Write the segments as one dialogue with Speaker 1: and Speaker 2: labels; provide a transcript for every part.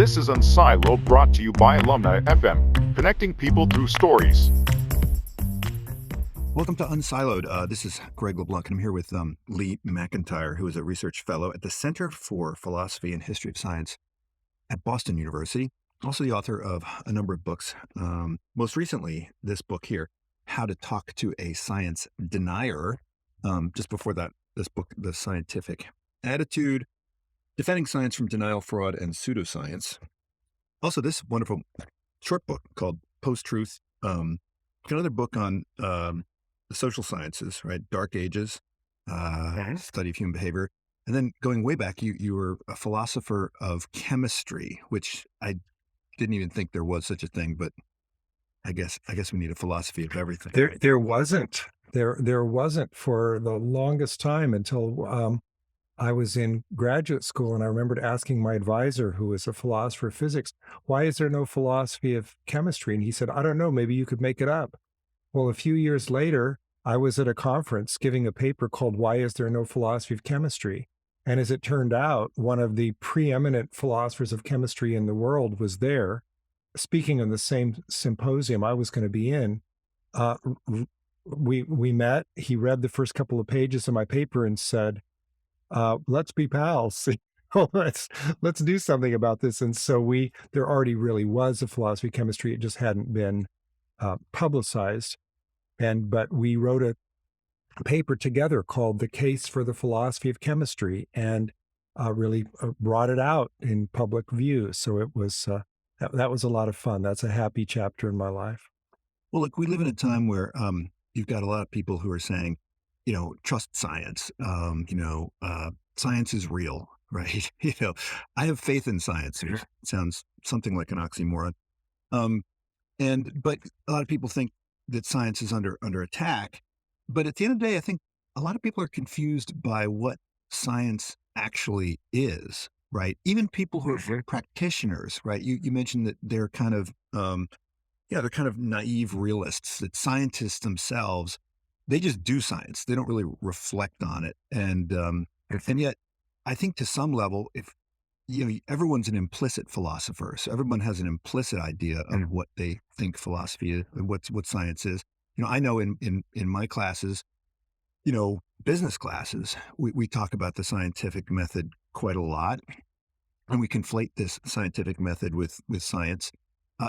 Speaker 1: This is Unsiloed, brought to you by Alumni FM, connecting people through stories.
Speaker 2: Welcome to Unsiloed. This is Greg LeBlanc, and I'm here with Lee McIntyre, who is a research fellow at the Center for Philosophy and History of Science at Boston University, also the author of a number of books. Most recently, this book here, How to Talk to a Science Denier. Just before that, this book, The Scientific Attitude, Defending Science from Denial, Fraud, and Pseudoscience. Also, this wonderful short book called Post-Truth, another book on the social sciences, right? Dark Ages, study of human behavior. And then going way back, you were a philosopher of chemistry, which I didn't even think there was such a thing, but I guess we need a philosophy of everything.
Speaker 3: There wasn't for the longest time until I was in graduate school, and I remembered asking my advisor, who was a philosopher of physics, why is there no philosophy of chemistry? And he said, I don't know, maybe you could make it up. Well, a few years later, I was at a conference giving a paper called Why Is There No Philosophy of Chemistry? And as it turned out, one of the preeminent philosophers of chemistry in the world was there, speaking on the same symposium I was going to be in. We met. He read the first couple of pages of my paper and said, let's be pals. let's do something about this. And so there already really was a philosophy of chemistry. It just hadn't been publicized. But we wrote a paper together called The Case for the Philosophy of Chemistry, and really brought it out in public view. So it was that was a lot of fun. That's a happy chapter in my life.
Speaker 2: Well, look, we live in a time where you've got a lot of people who are saying, trust science. Science is real, right? I have faith in science. It sounds something like an oxymoron. But a lot of people think that science is under attack. But at the end of the day, I think a lot of people are confused by what science actually is, right? Even people who are practitioners, right? You mentioned that they're kind of, they're kind of naive realists, that scientists themselves, they just do science. They don't really reflect on it. And yet, I think to some level, if everyone's an implicit philosopher, so everyone has an implicit idea of what they think philosophy is and what science is. I know in my classes, business classes, we talk about the scientific method quite a lot, and we conflate this scientific method with science.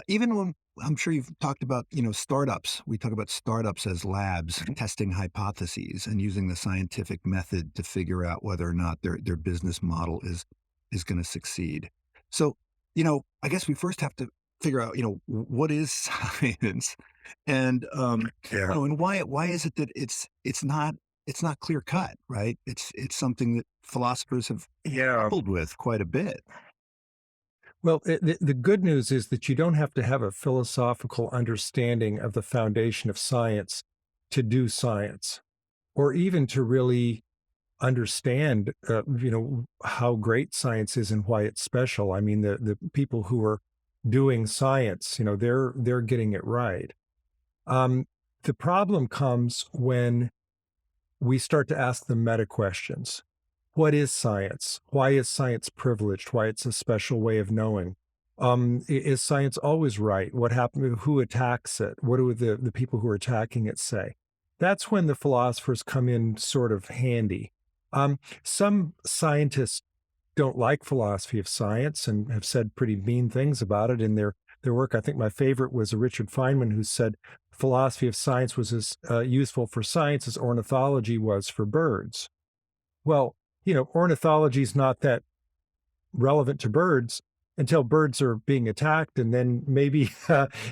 Speaker 2: Even when I'm sure you've talked about, startups, we talk about startups as labs testing hypotheses and using the scientific method to figure out whether or not their business model is going to succeed. So, I guess we first have to figure out, what is science, and and why is it that it's not clear cut, right? It's something that philosophers have grappled with quite a bit.
Speaker 3: Well, the good news is that you don't have to have a philosophical understanding of the foundation of science to do science, or even to really understand, how great science is and why it's special. I mean, the people who are doing science, they're getting it right. The problem comes when we start to ask the meta questions. What is science? Why is science privileged? Why it's a special way of knowing? Is science always right? What happened? Who attacks it? What do the people who are attacking it say? That's when the philosophers come in sort of handy. Some scientists don't like philosophy of science and have said pretty mean things about it in their work. I think my favorite was Richard Feynman, who said philosophy of science was as useful for science as ornithology was for birds. Well, ornithology is not that relevant to birds until birds are being attacked, and then maybe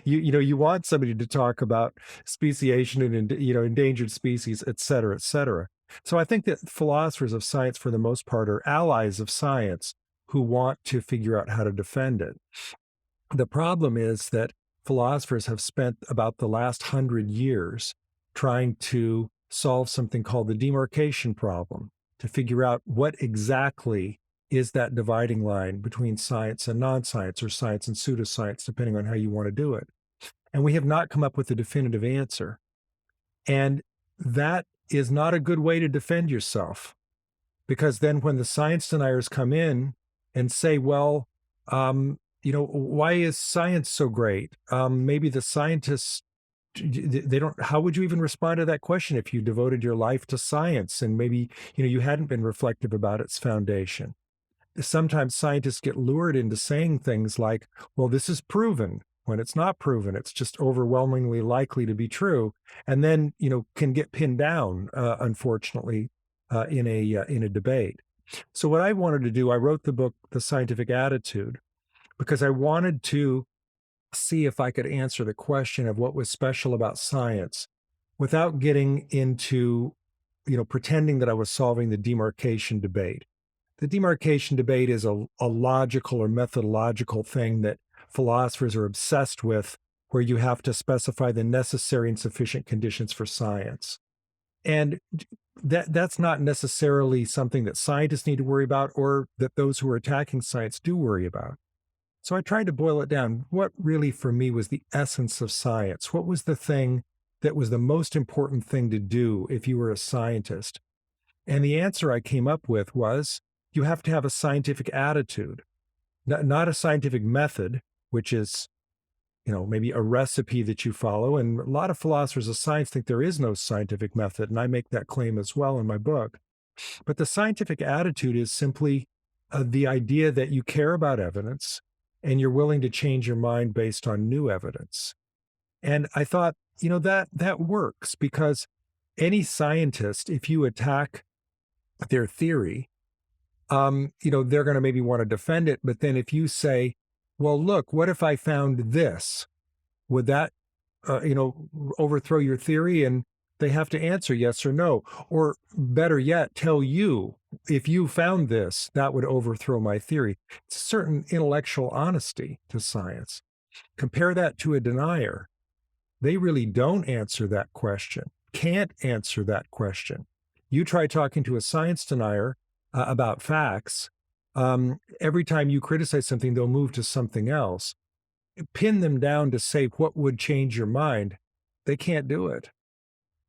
Speaker 3: you want somebody to talk about speciation and endangered species, et cetera, et cetera. So I think that philosophers of science, for the most part, are allies of science who want to figure out how to defend it. The problem is that philosophers have spent about the last 100 years trying to solve something called the demarcation problem, to figure out what exactly is that dividing line between science and non-science, or science and pseudoscience, depending on how you want to do it. And we have not come up with a definitive answer. And that is not a good way to defend yourself, because then when the science deniers come in and say, well, why is science so great? Maybe the scientists, they don't, how would you even respond to that question if you devoted your life to science and maybe, you hadn't been reflective about its foundation? Sometimes scientists get lured into saying things like, well, this is proven, when it's not proven. It's just overwhelmingly likely to be true. And then, can get pinned down, unfortunately, in a debate. So what I wanted to do, I wrote the book, The Scientific Attitude, because I wanted to see if I could answer the question of what was special about science without getting into, pretending that I was solving the demarcation debate. The demarcation debate is a logical or methodological thing that philosophers are obsessed with, where you have to specify the necessary and sufficient conditions for science. And that's not necessarily something that scientists need to worry about, or that those who are attacking science do worry about. So I tried to boil it down. What really for me was the essence of science? What was the thing that was the most important thing to do if you were a scientist? And the answer I came up with was, you have to have a scientific attitude, not a scientific method, which is, maybe a recipe that you follow. And a lot of philosophers of science think there is no scientific method. And I make that claim as well in my book. But the scientific attitude is simply the idea that you care about evidence and you're willing to change your mind based on new evidence. And I thought, that works, because any scientist, if you attack their theory, they're going to maybe want to defend it. But then if you say, well, look, what if I found this? Would that, overthrow your theory? And they have to answer yes or no. Or better yet, tell you, if you found this, that would overthrow my theory. It's a certain intellectual honesty to science. Compare that to a denier. They really don't answer that question, can't answer that question. You try talking to a science denier about facts, every time you criticize something, they'll move to something else. Pin them down to say what would change your mind. They can't do it.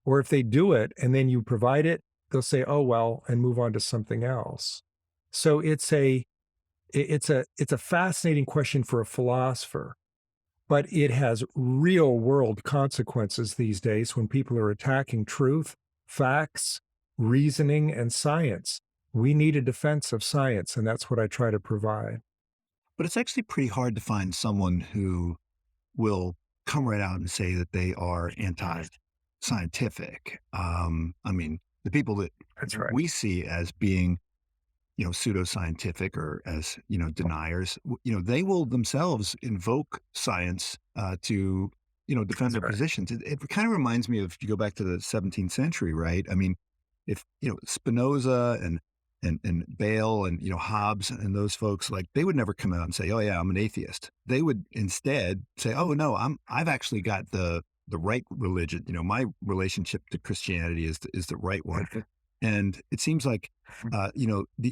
Speaker 3: Or if they do it and then you provide it, they'll say, oh, well, and move on to something else. So it's a fascinating question for a philosopher, but it has real world consequences these days when people are attacking truth, facts, reasoning, and science. We need a defense of science, and that's what I try to provide.
Speaker 2: But it's actually pretty hard to find someone who will come right out and say that they are anti-scientific. I mean, the people that
Speaker 3: That's right.
Speaker 2: we see as being, pseudoscientific or as, deniers, they will themselves invoke science to, defend their
Speaker 3: right.
Speaker 2: positions. It kind of reminds me of, if you go back to the 17th century, right? I mean, if, Spinoza and Bale and, Hobbes and those folks, like, they would never come out and say, oh yeah, I'm an atheist. They would instead say, oh no, I've actually got the right religion. My relationship to Christianity is the right one. And it seems like,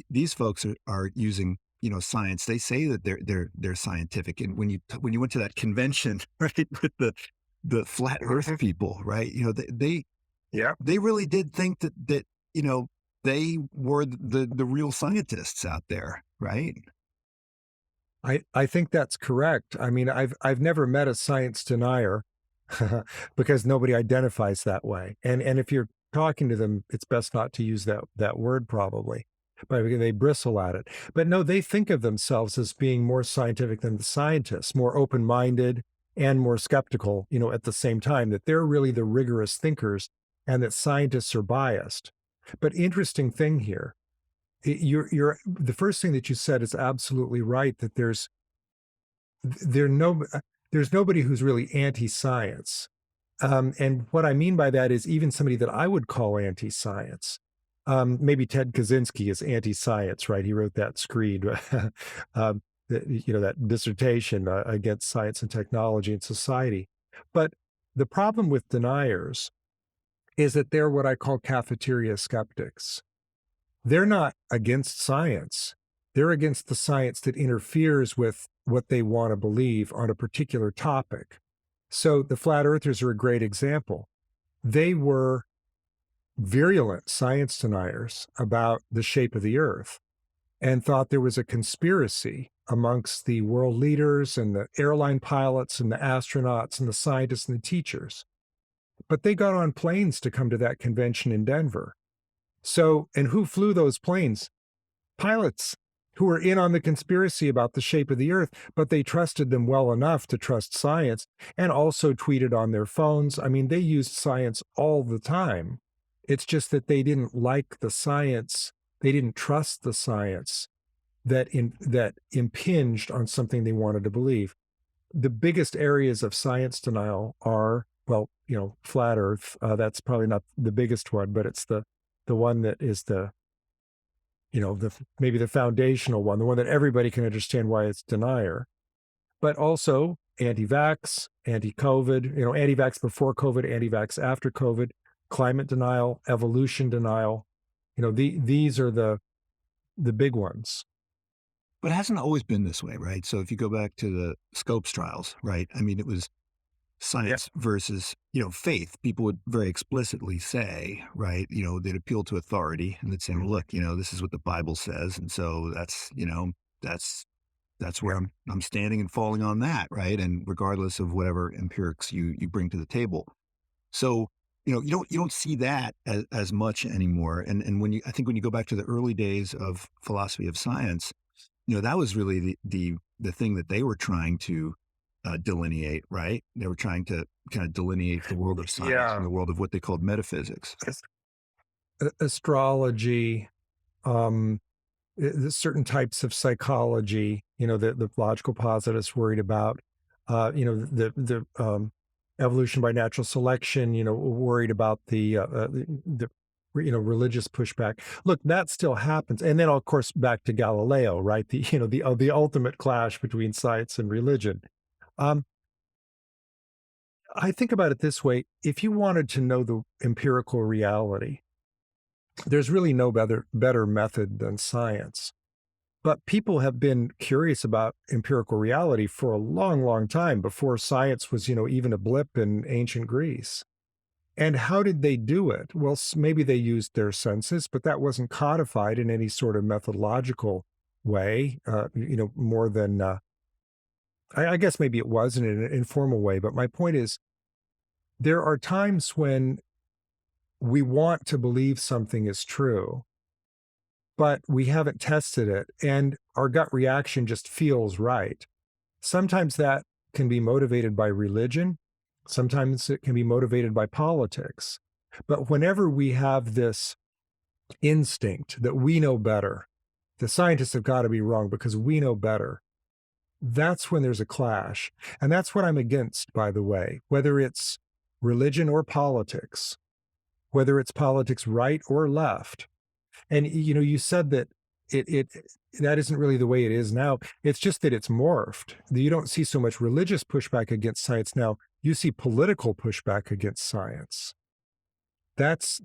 Speaker 2: these folks are using, science. They say that they're scientific. And when you went to that convention, right, with the flat Earth people, right, they really did think that they were the real scientists out there, right?
Speaker 3: I think that's correct. I mean, I've never met a science denier because nobody identifies that way. And if you're talking to them, it's best not to use that word probably, but they bristle at it. But no, they think of themselves as being more scientific than the scientists, more open-minded and more skeptical, at the same time, that they're really the rigorous thinkers and that scientists are biased. But interesting thing here, you're the first thing that you said is absolutely right, that there's nobody who's really anti-science. And what I mean by that is even somebody that I would call anti-science. Maybe Ted Kaczynski is anti-science, right? He wrote that screed, that dissertation against science and technology and society. But the problem with deniers is that they're what I call cafeteria skeptics. They're not against science. They're against the science that interferes with what they want to believe on a particular topic. So the flat earthers are a great example. They were virulent science deniers about the shape of the earth and thought there was a conspiracy amongst the world leaders and the airline pilots and the astronauts and the scientists and the teachers. But they got on planes to come to that convention in Denver. So, and who flew those planes? Pilots who were in on the conspiracy about the shape of the earth, but they trusted them well enough to trust science and also tweeted on their phones. I mean, they used science all the time. It's just that they didn't like the science. They didn't trust the science that impinged on something they wanted to believe. The biggest areas of science denial are, well, flat Earth. That's probably not the biggest one, but it's the one that is maybe the foundational one, the one that everybody can understand why it's denier. But also anti-vax, anti-COVID, anti-vax before COVID, anti-vax after COVID, climate denial, evolution denial. These are the big ones.
Speaker 2: But it hasn't always been this way, right? So if you go back to the Scopes trials, right? I mean, it was science versus, faith. People would very explicitly say, right, they'd appeal to authority and they'd say, well, look, this is what the Bible says. And so that's where I'm standing and falling on that, right? And regardless of whatever empirics you bring to the table. So, you don't see that as much anymore. And I think when you go back to the early days of philosophy of science, that was really the thing that they were trying to delineate, right? They were trying to kind of delineate the world of science and the world of what they called metaphysics.
Speaker 3: Astrology, certain types of psychology, the logical positivists worried about, the evolution by natural selection, worried about the religious pushback. Look, that still happens. And then, of course, back to Galileo, right? The ultimate clash between science and religion. I think about it this way. If you wanted to know the empirical reality, there's really no better method than science. But people have been curious about empirical reality for a long, long time before science was, even a blip in ancient Greece. And how did they do it? Well, maybe they used their senses, but that wasn't codified in any sort of methodological way, more than, I guess maybe it was in an informal way. But my point is, there are times when we want to believe something is true, but we haven't tested it, and our gut reaction just feels right. Sometimes that can be motivated by religion. Sometimes it can be motivated by politics. But whenever we have this instinct that we know better, the scientists have got to be wrong because we know better, that's when there's a clash. And that's what I'm against, by the way, whether it's religion or politics, whether it's politics right or left. And, you said that that isn't really the way it is now. It's just that it's morphed. You don't see so much religious pushback against science now. You see political pushback against science. That's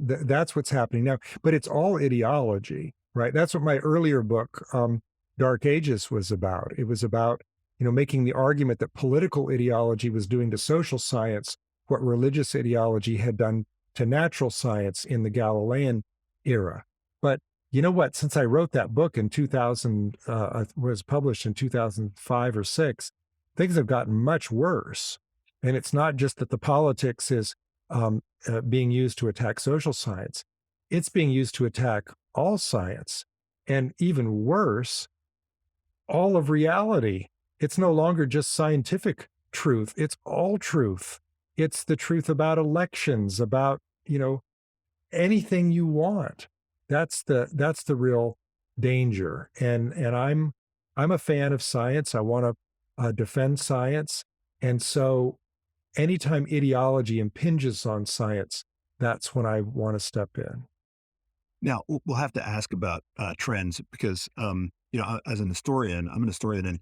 Speaker 3: what's happening now. But it's all ideology, right? That's what my earlier book, Dark Ages, was about. It was about, making the argument that political ideology was doing to social science what religious ideology had done to natural science in the Galilean era. But you know what? Since I wrote that book in 2000, was published in 2005 or 6, things have gotten much worse. And it's not just that the politics is being used to attack social science. It's being used to attack all science. And even worse, all of reality. It's no longer just scientific truth. It's all truth. It's the truth about elections, about, anything you want. That's the real danger. And I'm a fan of science. I want to defend science. And so anytime ideology impinges on science, that's when I want to step in.
Speaker 2: Now, we'll have to ask about trends because, as an historian, I'm an historian, and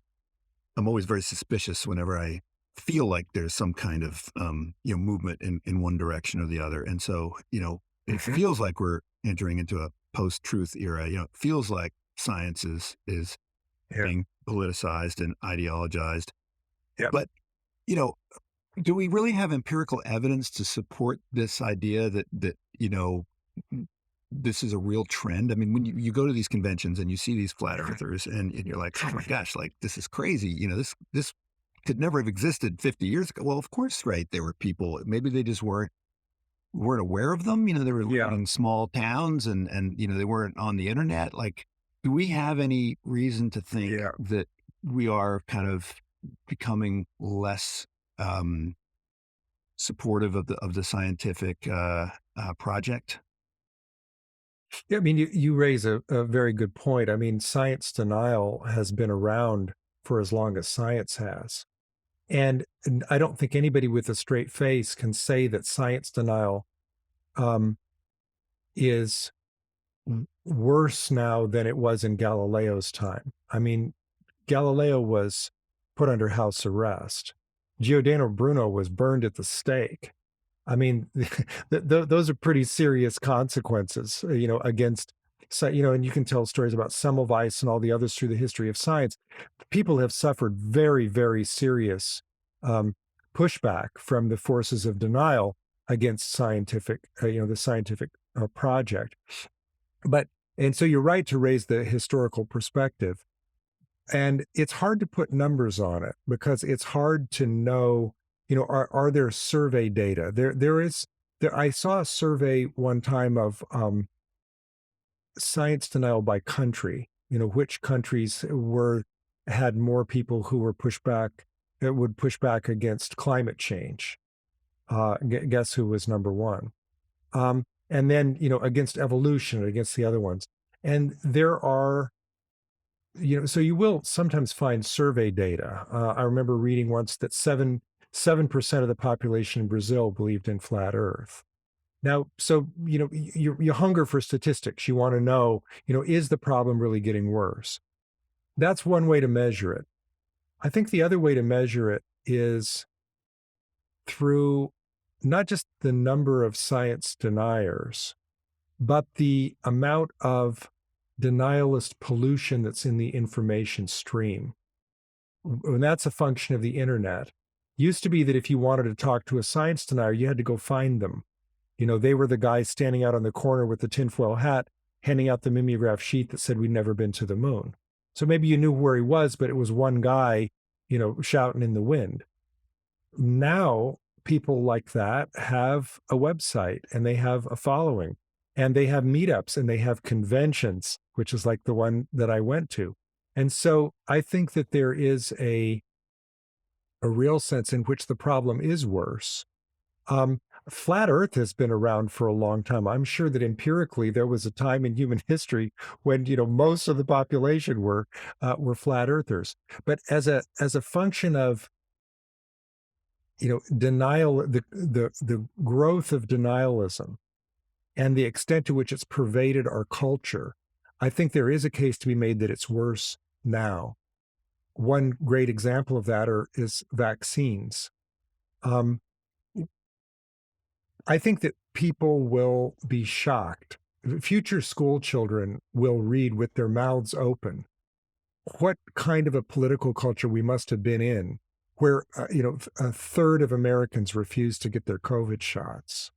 Speaker 2: I'm always very suspicious whenever I feel like there's some kind of, movement in one direction or the other. And so, it feels like we're entering into a post-truth era. It feels like science is being politicized and ideologized.
Speaker 3: Yeah.
Speaker 2: But, do we really have empirical evidence to support this idea that this is a real trend? I mean, when you go to these conventions and you see these flat earthers and you're like, oh my gosh, like this is crazy. This could never have existed 50 years ago. Well, of course, right. There were people, maybe they just weren't aware of them. They were
Speaker 3: Yeah.
Speaker 2: in small towns and they weren't on the internet. Like, do we have any reason to think
Speaker 3: Yeah.
Speaker 2: that we are kind of becoming less um, supportive of the scientific project?
Speaker 3: Yeah, I mean, you raise a very good point. I mean, science denial has been around for as long as science has. And I don't think anybody with a straight face can say that science denial um, is worse now than it was in Galileo's time. I mean, Galileo was put under house arrest. Giordano Bruno was burned at the stake. I mean, those are pretty serious consequences, against, so, and you can tell stories about Semmelweis and all the others through the history of science. People have suffered very, very serious um, pushback from the forces of denial against the scientific project. But, and so you're right to raise the historical perspective. And it's hard to put numbers on it because it's hard to know, are there survey data? I saw a survey one time of science denial by country, which countries had more people who were would push back against climate change. Guess who was number one? And then, against evolution, against the other ones. And there are, so you will sometimes find survey data. I remember reading once that 7% of the population in Brazil believed in flat Earth. Now, so you hunger for statistics. You want to know, is the problem really getting worse? That's one way to measure it. I think the other way to measure it is through not just the number of science deniers, but the amount of denialist pollution that's in the information stream. And that's a function of the internet. Used to be that if you wanted to talk to a science denier, you had to go find them. They were the guys standing out on the corner with the tinfoil hat, handing out the mimeograph sheet that said we'd never been to the moon. So maybe you knew where he was, but it was one guy, shouting in the wind. Now, people like that have a website and they have a following and they have meetups and they have conventions, which is like the one that I went to. And so I think that there is a real sense in which the problem is worse. Flat Earth has been around for a long time. I'm sure that empirically there was a time in human history when most of the population were flat earthers. But as a function of denial, the growth of denialism and the extent to which it's pervaded our culture, I think there is a case to be made that it's worse now. One great example of that is vaccines. Um, I think that people will be shocked. Future school children will read with their mouths open what kind of a political culture we must have been in where, a third of Americans refuse to get their COVID shots.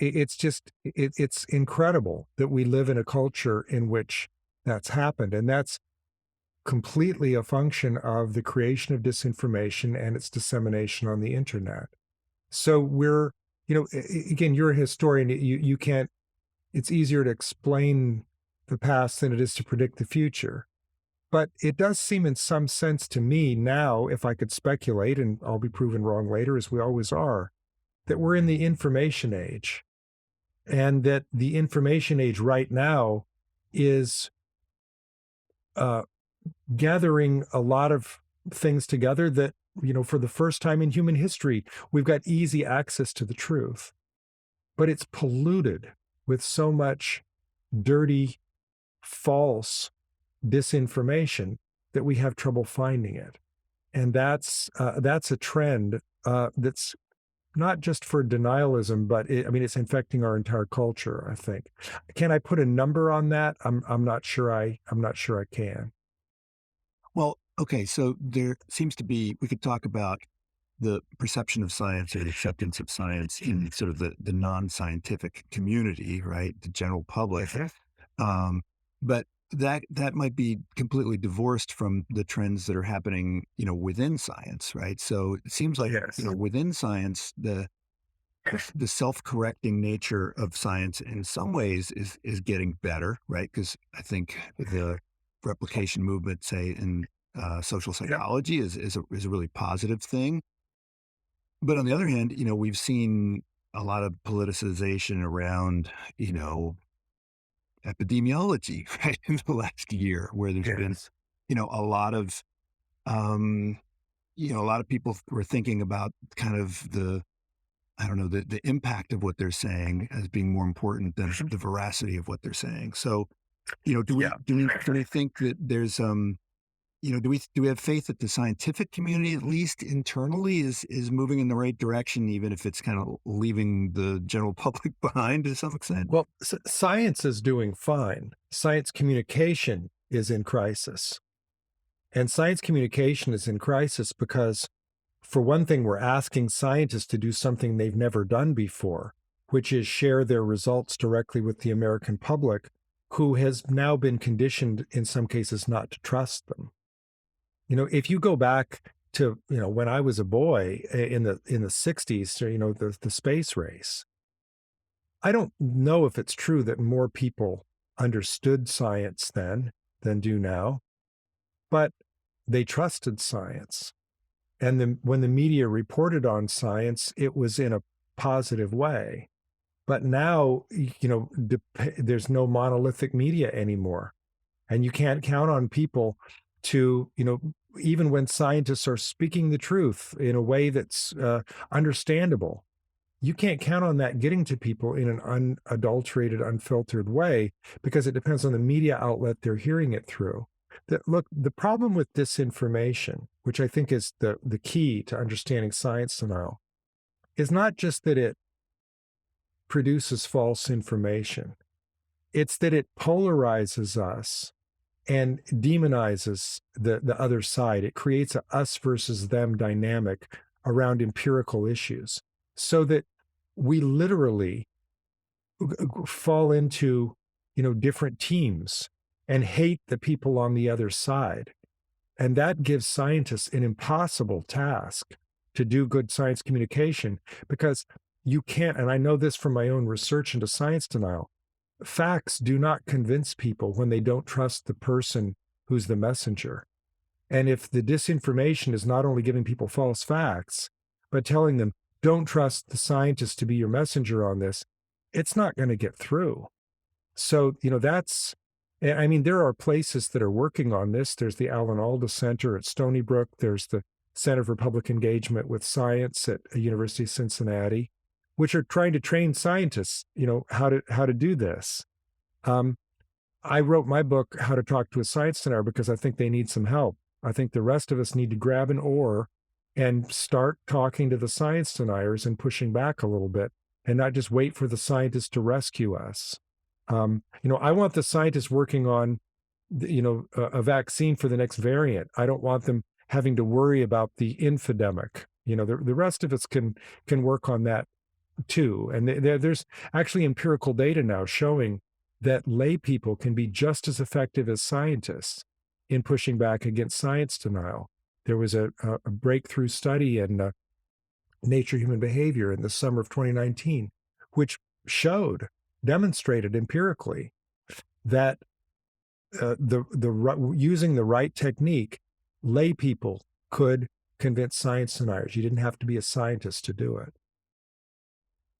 Speaker 3: It's incredible that we live in a culture in which that's happened. And that's completely a function of the creation of disinformation and its dissemination on the internet. So again, you're a historian. You can't, it's easier to explain the past than it is to predict the future. But it does seem in some sense to me now, if I could speculate, and I'll be proven wrong later, as we always are, that we're in the information age. And that the information age right now is gathering a lot of things together that, for the first time in human history, we've got easy access to the truth. But it's polluted with so much dirty, false disinformation that we have trouble finding it. And that's a trend that's not just for denialism, but it's infecting our entire culture, I think. Can I put a number on that? I'm not sure I can.
Speaker 2: Well, okay, so there seems to be, we could talk about the perception of science or the acceptance of science in sort of the non-scientific community, right? The general public. Um, but that might be completely divorced from the trends that are happening, within science, right? So it seems like,
Speaker 3: Yes.
Speaker 2: within science, the self-correcting nature of science in some ways is getting better, right? Because I think the replication movement, say in social psychology, is a really positive thing. But on the other hand, we've seen a lot of politicization around, epidemiology, right, in the last year, where there's been,
Speaker 3: Yes.
Speaker 2: a lot of, um, a lot of people were thinking about kind of I don't know, the impact of what they're saying as being more important than the veracity of what they're saying. So,
Speaker 3: Yeah.
Speaker 2: do we think that there's do we have faith that the scientific community, at least internally, is moving in the right direction, even if it's kind of leaving the general public behind to some extent?
Speaker 3: Well, science is doing fine. Science communication is in crisis. And science communication is in crisis because, for one thing, we're asking scientists to do something they've never done before, which is share their results directly with the American public, who has now been conditioned in some cases not to trust them. If you go back to, when I was a boy in the 60s, to, the space race, I don't know if it's true that more people understood science then than do now, but they trusted science. And then when the media reported on science, it was in a positive way. But now, there's no monolithic media anymore. And you can't count on people to, even when scientists are speaking the truth in a way that's understandable, you can't count on that getting to people in an unadulterated, unfiltered way, because it depends on the media outlet they're hearing it through. Look, the problem with disinformation, which I think is the key to understanding science denial, is not just that it produces false information. It's that it polarizes us and demonizes the other side. It creates a us versus them dynamic around empirical issues, so that we literally fall into, different teams and hate the people on the other side. And that gives scientists an impossible task to do good science communication, because you can't, and I know this from my own research into science denial, facts do not convince people when they don't trust the person who's the messenger. And if the disinformation is not only giving people false facts, but telling them, don't trust the scientist to be your messenger on this, it's not going to get through. So, there are places that are working on this. There's the Alan Alda Center at Stony Brook. There's the Center for Public Engagement with Science at University of Cincinnati, which are trying to train scientists, how to do this. I wrote my book, How to Talk to a Science Denier, because I think they need some help. I think the rest of us need to grab an oar and start talking to the science deniers and pushing back a little bit, and not just wait for the scientists to rescue us. I want the scientists working on, a vaccine for the next variant. I don't want them having to worry about the infodemic. The rest of us can work on that too. And there's actually empirical data now showing that lay people can be just as effective as scientists in pushing back against science denial. There was a breakthrough study in Nature Human Behavior in the summer of 2019, which demonstrated empirically that using the right technique, lay people could convince science deniers. You didn't have to be a scientist to do it.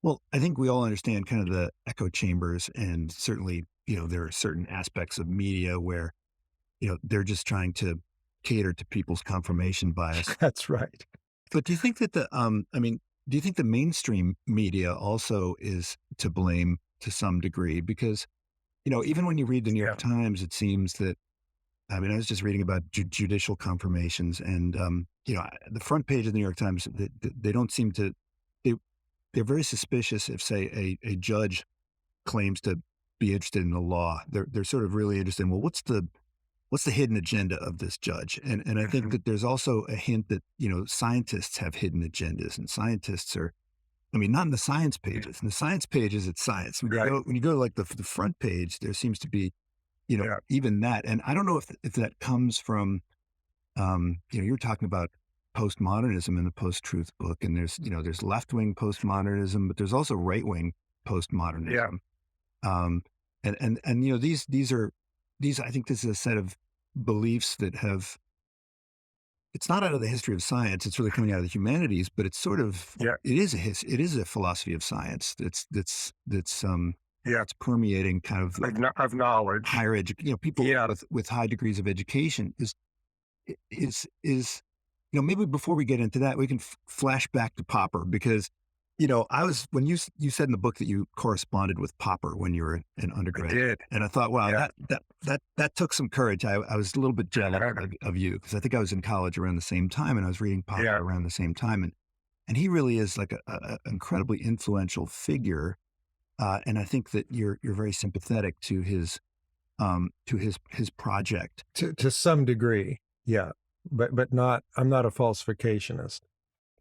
Speaker 2: Well, I think we all understand kind of the echo chambers, and certainly, there are certain aspects of media where, they're just trying to cater to people's confirmation bias.
Speaker 3: That's right.
Speaker 2: But do you think that do you think the mainstream media also is to blame to some degree? Because, even when you read the New York Times, it seems that, I was just reading about judicial confirmations, and, the front page of the New York Times, they don't seem to, they're very suspicious if, say, a judge claims to be interested in the law. They're sort of really interested in, well, what's the hidden agenda of this judge? And I think that there's also a hint that, scientists have hidden agendas, and scientists are, I mean, not in the science pages. In the science pages, it's science.
Speaker 3: Right.
Speaker 2: When you go to like the front page, there seems to be,
Speaker 3: Yeah.
Speaker 2: even that. And I don't know if that comes from, you're talking about postmodernism in the post-truth book, and there's left-wing postmodernism, but there's also right-wing postmodernism.
Speaker 3: Yeah.
Speaker 2: And these I think this is a set of beliefs that have, it's not out of the history of science, it's really coming out of the humanities, but it's sort of,
Speaker 3: Yeah.
Speaker 2: it is a philosophy of science that's
Speaker 3: Yeah.
Speaker 2: it's permeating kind of like
Speaker 3: Of knowledge.
Speaker 2: higher education, people
Speaker 3: Yeah.
Speaker 2: with high degrees of education is maybe before we get into that, we can flash back to Popper, because I was, when you said in the book that you corresponded with Popper when you were an
Speaker 3: I
Speaker 2: undergrad,
Speaker 3: did.
Speaker 2: and I thought, wow,
Speaker 3: Yeah.
Speaker 2: that took some courage. I was a little bit jealous of you, because I think I was in college around the same time, and I was reading Popper
Speaker 3: Yeah.
Speaker 2: around the same time, and he really is like a incredibly influential figure, and I think that you're very sympathetic to his project.
Speaker 3: To some degree. Yeah. But not, I'm not a falsificationist.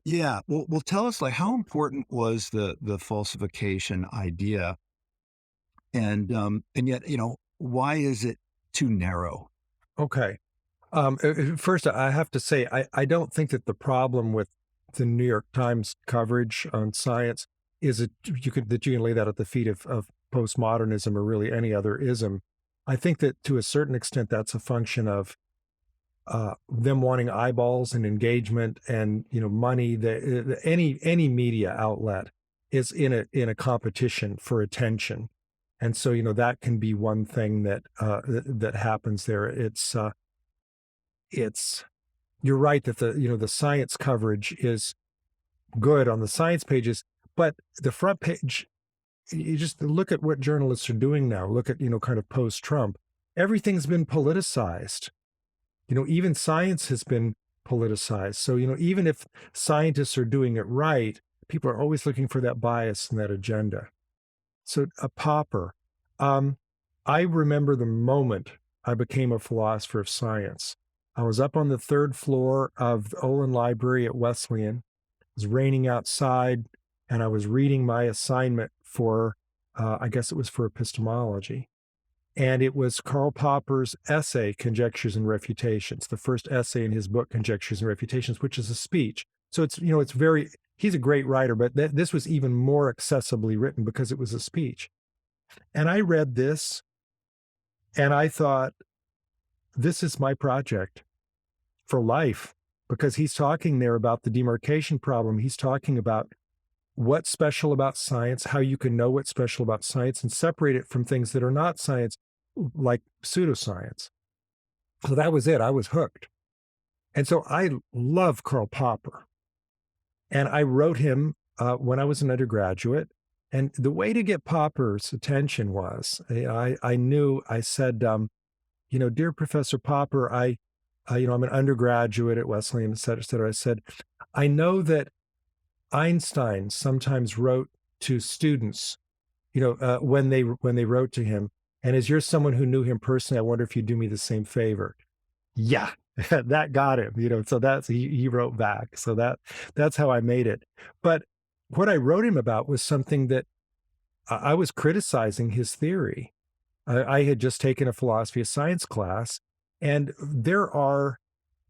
Speaker 2: Yeah. Well, tell us, like, how important was the falsification idea, and yet, why is it too narrow?
Speaker 3: Okay. First, I have to say, I don't think that the problem with the New York Times coverage on science is that you can lay that at the feet of postmodernism or really any other ism. I think that to a certain extent, that's a function of them wanting eyeballs and engagement and money. Any media outlet is in a competition for attention, and so that can be one thing that happens there. It's you're right that the science coverage is good on the science pages, but the front page, you just look at what journalists are doing now. Look at kind of post-Trump, everything's been politicized. Even science has been politicized. So even if scientists are doing it right, people are always looking for that bias and that agenda. So a Popper, I remember the moment I became a philosopher of science. I was up on the third floor of the Olin Library at Wesleyan. It was raining outside, and I was reading my assignment for, I guess it was for epistemology. And it was Karl Popper's essay, Conjectures and Refutations, the first essay in his book, Conjectures and Refutations, which is a speech. So it's he's a great writer, but this was even more accessibly written because it was a speech. And I read this, and I thought, this is my project for life, because he's talking there about the demarcation problem. He's talking about what's special about science, how you can know what's special about science and separate it from things that are not science, like pseudoscience. So that was it. I was hooked. And so I love Karl Popper. And I wrote him when I was an undergraduate. And the way to get Popper's attention was, I said, dear Professor Popper, I'm an undergraduate at Wesleyan, et cetera, et cetera. I said, I know that Einstein sometimes wrote to students, when they wrote to him. And as you're someone who knew him personally, I wonder if you'd do me the same favor. Yeah, that got him, so he wrote back. So that's how I made it. But what I wrote him about was something that I was criticizing his theory. I had just taken a philosophy of science class, and there are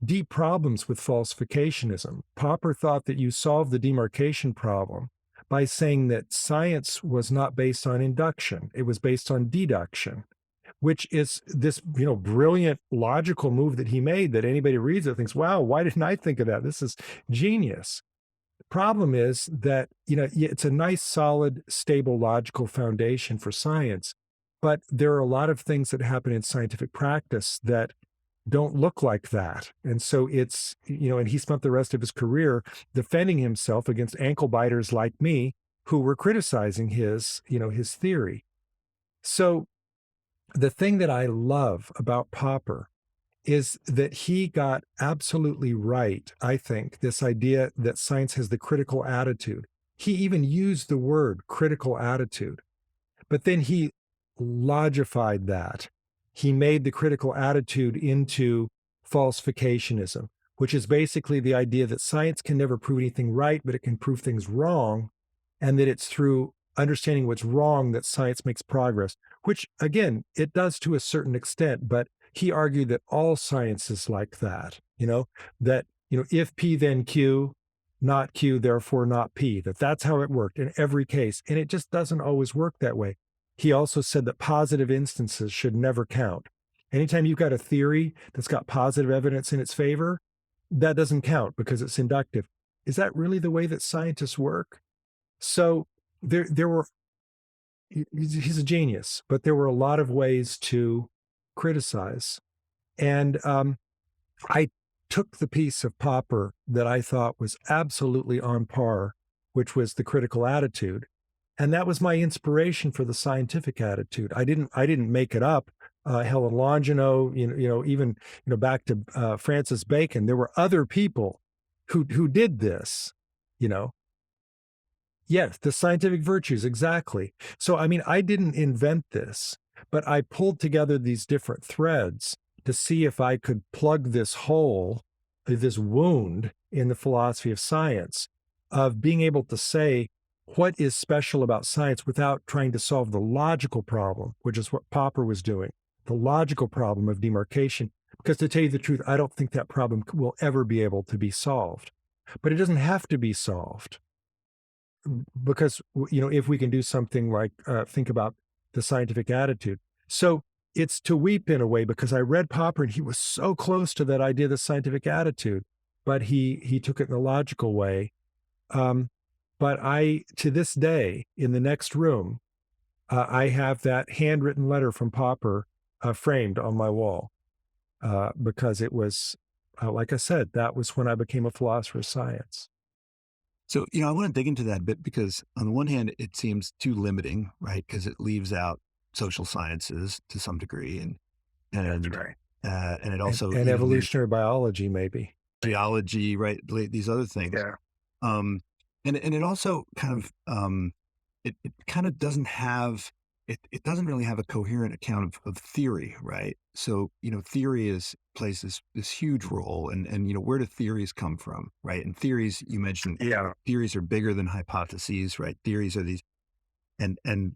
Speaker 3: deep problems with falsificationism. Popper thought that you solve the demarcation problem by saying that science was not based on induction, it was based on deduction, which is this brilliant logical move that he made that anybody reads it thinks, wow, why didn't I think of that? This is genius. The problem is that it's a nice, solid, stable, logical foundation for science, but there are a lot of things that happen in scientific practice that don't look like that. And so it's, and he spent the rest of his career defending himself against ankle biters like me who were criticizing his theory. So the thing that I love about Popper is that he got absolutely right, I think, this idea that science has the critical attitude. He even used the word critical attitude, but then he logified that he made the critical attitude into falsificationism, which is basically the idea that science can never prove anything right, but it can prove things wrong, and that it's through understanding what's wrong that science makes progress, which again, it does to a certain extent, but he argued that all science is like that, that, if P then Q, not Q, therefore not P, that's how it worked in every case. And it just doesn't always work that way. He also said that positive instances should never count. Anytime you've got a theory that's got positive evidence in its favor, that doesn't count because it's inductive. Is that really the way that scientists work? So there were, he's a genius, but there were a lot of ways to criticize. And I took the piece of Popper that I thought was absolutely on par, which was the critical attitude. And that was my inspiration for the scientific attitude. I didn't make it up. Helen Longino, even back to Francis Bacon. There were other people who did this. Yes, the scientific virtues, exactly. So, I didn't invent this, but I pulled together these different threads to see if I could plug this hole, this wound in the philosophy of science, of being able to say what is special about science without trying to solve the logical problem, which is what Popper was doing, the logical problem of demarcation. Because to tell you the truth, I don't think that problem will ever be able to be solved. But it doesn't have to be solved. Because, if we can do something like think about the scientific attitude. So it's to weep in a way, because I read Popper and he was so close to that idea of the scientific attitude, but he took it in a logical way. But to this day, in the next room, I have that handwritten letter from Popper framed on my wall because it was, like I said, that was when I became a philosopher of science.
Speaker 2: So, I want to dig into that a bit because on the one hand, it seems too limiting, right? Because it leaves out social sciences to some degree, and
Speaker 3: That's right.
Speaker 2: and it also
Speaker 3: And evolutionary biology, maybe.
Speaker 2: geology, right? These other things.
Speaker 3: Yeah.
Speaker 2: And it also kind of it kind of doesn't have it doesn't really have a coherent account of theory, right? So theory plays this huge role, and where do theories come from, right? And theories, you mentioned, theories are bigger than hypotheses, right? Theories are these, and then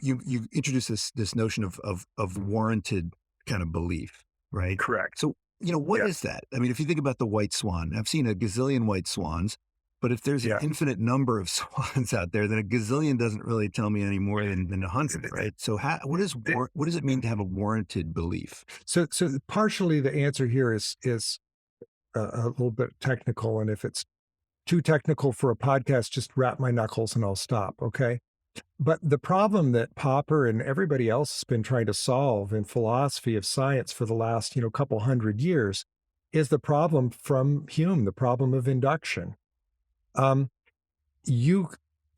Speaker 2: you introduce this notion of warranted kind of belief, right?
Speaker 3: Correct.
Speaker 2: So what is that? I mean, if you think about the white swan, I've seen a gazillion white swans. But if there's an infinite number of swans out there, then a gazillion doesn't really tell me any more than 100, right? So what does it mean to have a warranted belief?
Speaker 3: So partially the answer here is a little bit technical, and if it's too technical for a podcast, just wrap my knuckles and I'll stop, okay? But the problem that Popper and everybody else has been trying to solve in philosophy of science for the last couple hundred years is the problem from Hume, the problem of induction.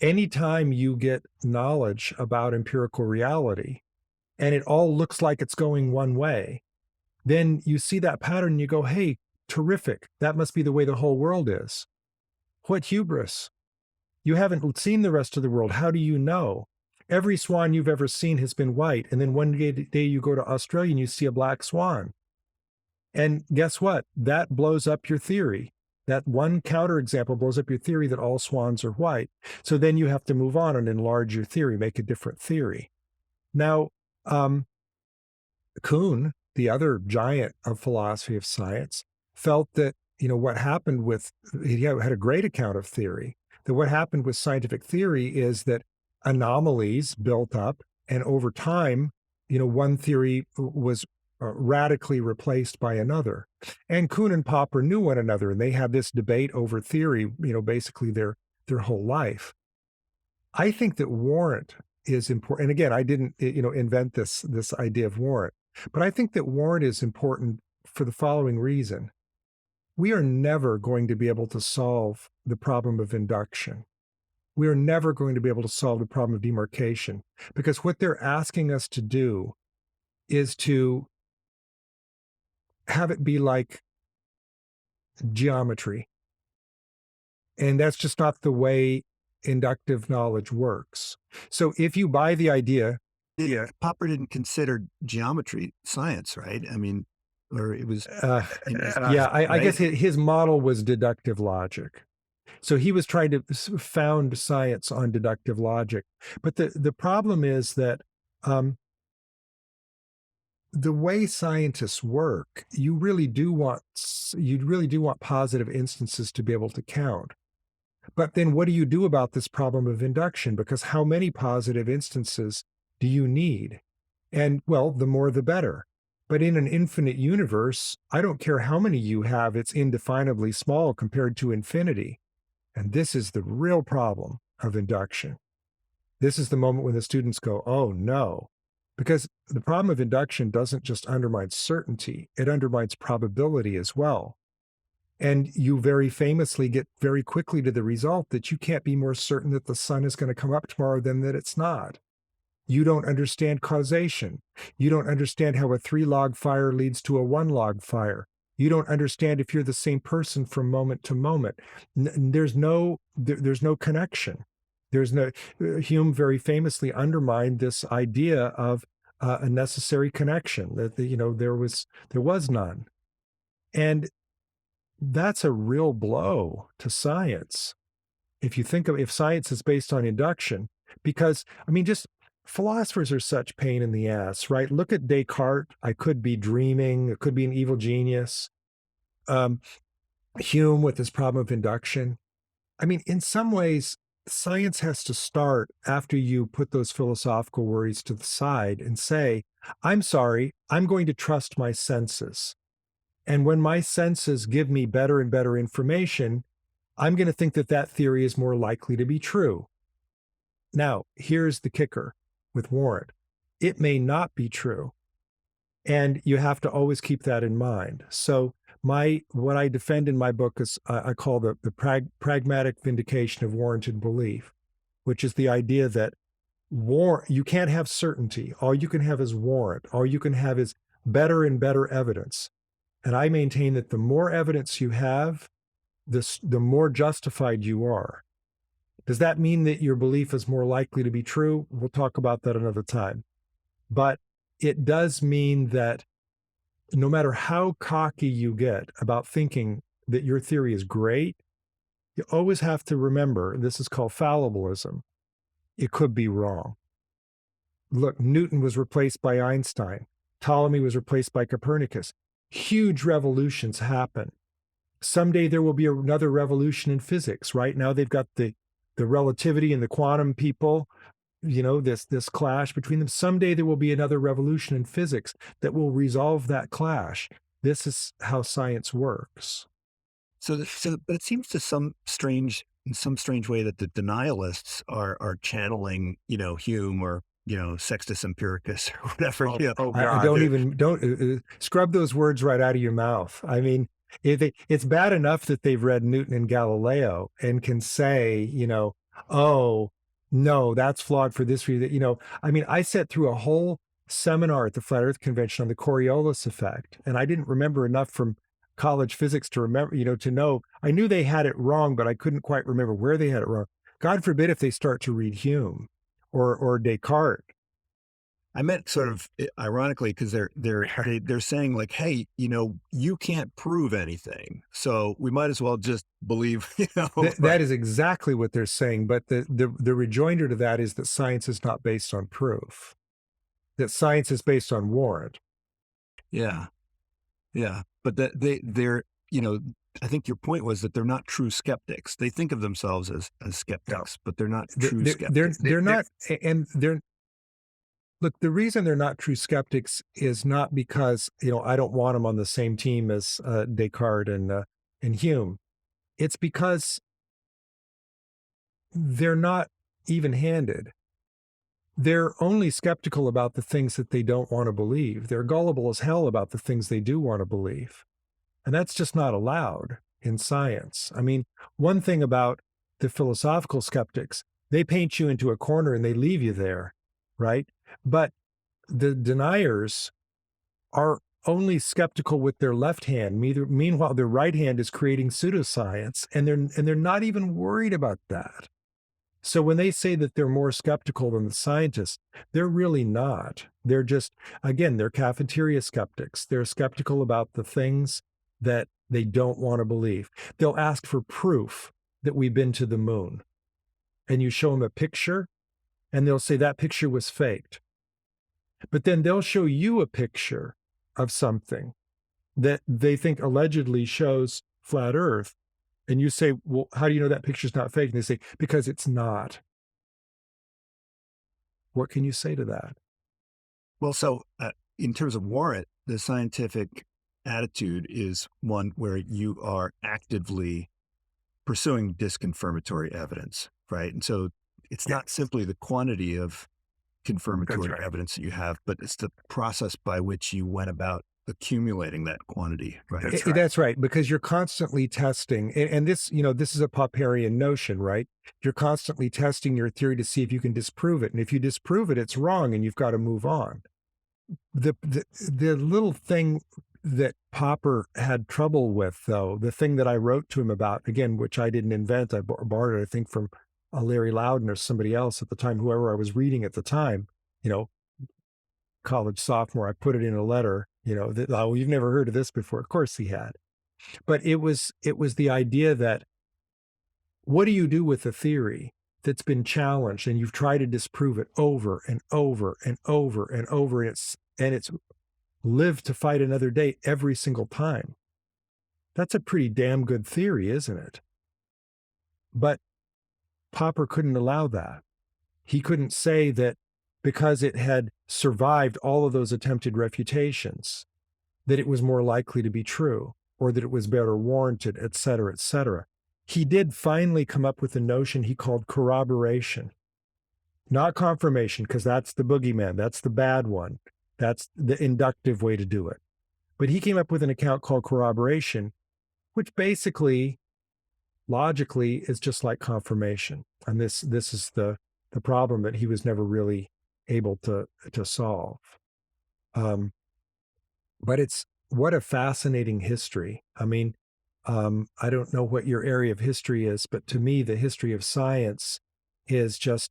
Speaker 3: Anytime you get knowledge about empirical reality and it all looks like it's going one way, then you see that pattern and you go, hey, terrific. That must be the way the whole world is. What hubris. You haven't seen the rest of the world. How do you know? Every swan you've ever seen has been white. And then one day you go to Australia and you see a black swan. And guess what? That blows up your theory. That one counterexample blows up your theory that all swans are white. So then you have to move on and enlarge your theory, make a different theory. Now, Kuhn, the other giant of philosophy of science, felt that, what happened he had a great account of theory, that what happened with scientific theory is that anomalies built up, and over time, one theory was radically replaced by another. And Kuhn and Popper knew one another, and they had this debate over theory, basically their whole life. I think that warrant is important. And again, I didn't, invent this idea of warrant, but I think that warrant is important for the following reason. We are never going to be able to solve the problem of induction. We are never going to be able to solve the problem of demarcation, because what they're asking us to do is to have it be like geometry. And that's just not the way inductive knowledge works. So if you buy the idea
Speaker 2: Popper didn't consider geometry science, right? I mean, or it was,
Speaker 3: Yeah, I
Speaker 2: right?
Speaker 3: guess his model was deductive logic. So he was trying to found science on deductive logic. But the problem is that the way scientists work, you really do want positive instances to be able to count. But then what do you do about this problem of induction? Because how many positive instances do you need? And well, the more the better. But in an infinite universe, I don't care how many you have, it's indefinably small compared to infinity. And this is the real problem of induction. This is the moment when the students go, oh no. Because the problem of induction doesn't just undermine certainty, it undermines probability as well. And you very famously get very quickly to the result that you can't be more certain that the sun is going to come up tomorrow than that it's not. You don't understand causation. You don't understand how a 3-log fire leads to a 1-log fire. You don't understand if you're the same person from moment to moment. There's no connection. There's no. Hume very famously undermined this idea of a necessary connection, that there was none, and that's a real blow to science. If you think of, if science is based on induction, because I mean, just philosophers are such pain in the ass, right? Look at Descartes. I could be dreaming. It could be an evil genius. Hume with his problem of induction. I mean, in some ways, science has to start after you put those philosophical worries to the side and say, I'm sorry, I'm going to trust my senses. And when my senses give me better and better information, I'm going to think that that theory is more likely to be true. Now, here's the kicker with Warren. It may not be true. And you have to always keep that in mind. So what I defend in my book is I call the pragmatic vindication of warranted belief, which is the idea that you can't have certainty. All you can have is warrant. All you can have is better and better evidence. And I maintain that the more evidence you have, the more justified you are. Does that mean that your belief is more likely to be true? We'll talk about that another time. But it does mean that no matter how cocky you get about thinking that your theory is great, you always have to remember, this is called fallibilism, it could be wrong. Look, Newton was replaced by Einstein. Ptolemy was replaced by Copernicus. Huge revolutions happen. Someday there will be another revolution in physics. Right now they've got the relativity and the quantum people, this clash between them. Someday there will be another revolution in physics that will resolve that clash. This is how science works.
Speaker 2: But it seems in some strange way that the denialists are channeling, Hume or Sextus Empiricus or whatever.
Speaker 3: Don't scrub those words right out of your mouth. I mean, it's bad enough that they've read Newton and Galileo and can say, oh no, that's flawed for this reason. I mean, I sat through a whole seminar at the Flat Earth Convention on the Coriolis effect, and I didn't remember enough from college physics to remember, to know. I knew they had it wrong, but I couldn't quite remember where they had it wrong. God forbid if they start to read Hume or Descartes.
Speaker 2: I meant sort of ironically because they're saying like, hey, you can't prove anything, so we might as well just believe.
Speaker 3: That is exactly what they're saying. But the rejoinder to that is that science is not based on proof. That science is based on warrant.
Speaker 2: Yeah, but that they're I think your point was that they're not true skeptics. They think of themselves as skeptics, but they're not true skeptics.
Speaker 3: They're not, and they're. Look, the reason they're not true skeptics is not because, I don't want them on the same team as Descartes and Hume. It's because they're not even-handed. They're only skeptical about the things that they don't want to believe. They're gullible as hell about the things they do want to believe. And that's just not allowed in science. I mean, one thing about the philosophical skeptics, they paint you into a corner and they leave you there, right? But the deniers are only skeptical with their left hand. Meanwhile, their right hand is creating pseudoscience, and they're not even worried about that. So when they say that they're more skeptical than the scientists, they're really not. They're just, again, they're cafeteria skeptics. They're skeptical about the things that they don't want to believe. They'll ask for proof that we've been to the moon. And you show them a picture, and they'll say that picture was faked. But then they'll show you a picture of something that they think allegedly shows flat Earth. And you say, well, how do you know that picture's not fake? And they say, because it's not. What can you say to that?
Speaker 2: Well, so in terms of warrant, the scientific attitude is one where you are actively pursuing disconfirmatory evidence, right? And so it's not simply the quantity of confirmatory evidence that you have, but it's the process by which you went about accumulating that quantity, right?
Speaker 3: That's right, because you're constantly testing, and this, this is a Popperian notion, right? You're constantly testing your theory to see if you can disprove it, and if you disprove it, it's wrong, and you've got to move on. The little thing that Popper had trouble with, though, the thing that I wrote to him about, again, which I didn't invent, I borrowed it, I think, from Larry Loudon or somebody else at the time, whoever I was reading at the time, college sophomore, I put it in a letter, that, oh, you've never heard of this before. Of course he had. But it was the idea that, what do you do with a theory that's been challenged and you've tried to disprove it over and over and over and over, and it's lived to fight another day every single time? That's a pretty damn good theory, isn't it? But Popper couldn't allow that. He couldn't say that because it had survived all of those attempted refutations, that it was more likely to be true, or that it was better warranted, et cetera, et cetera. He did finally come up with a notion he called corroboration. Not confirmation, because that's the boogeyman, that's the bad one. That's the inductive way to do it. But he came up with an account called corroboration, which basically, logically, is just like confirmation. And this is the problem that he was never really able to solve. But what a fascinating history. I mean, I don't know what your area of history is, but to me, the history of science is just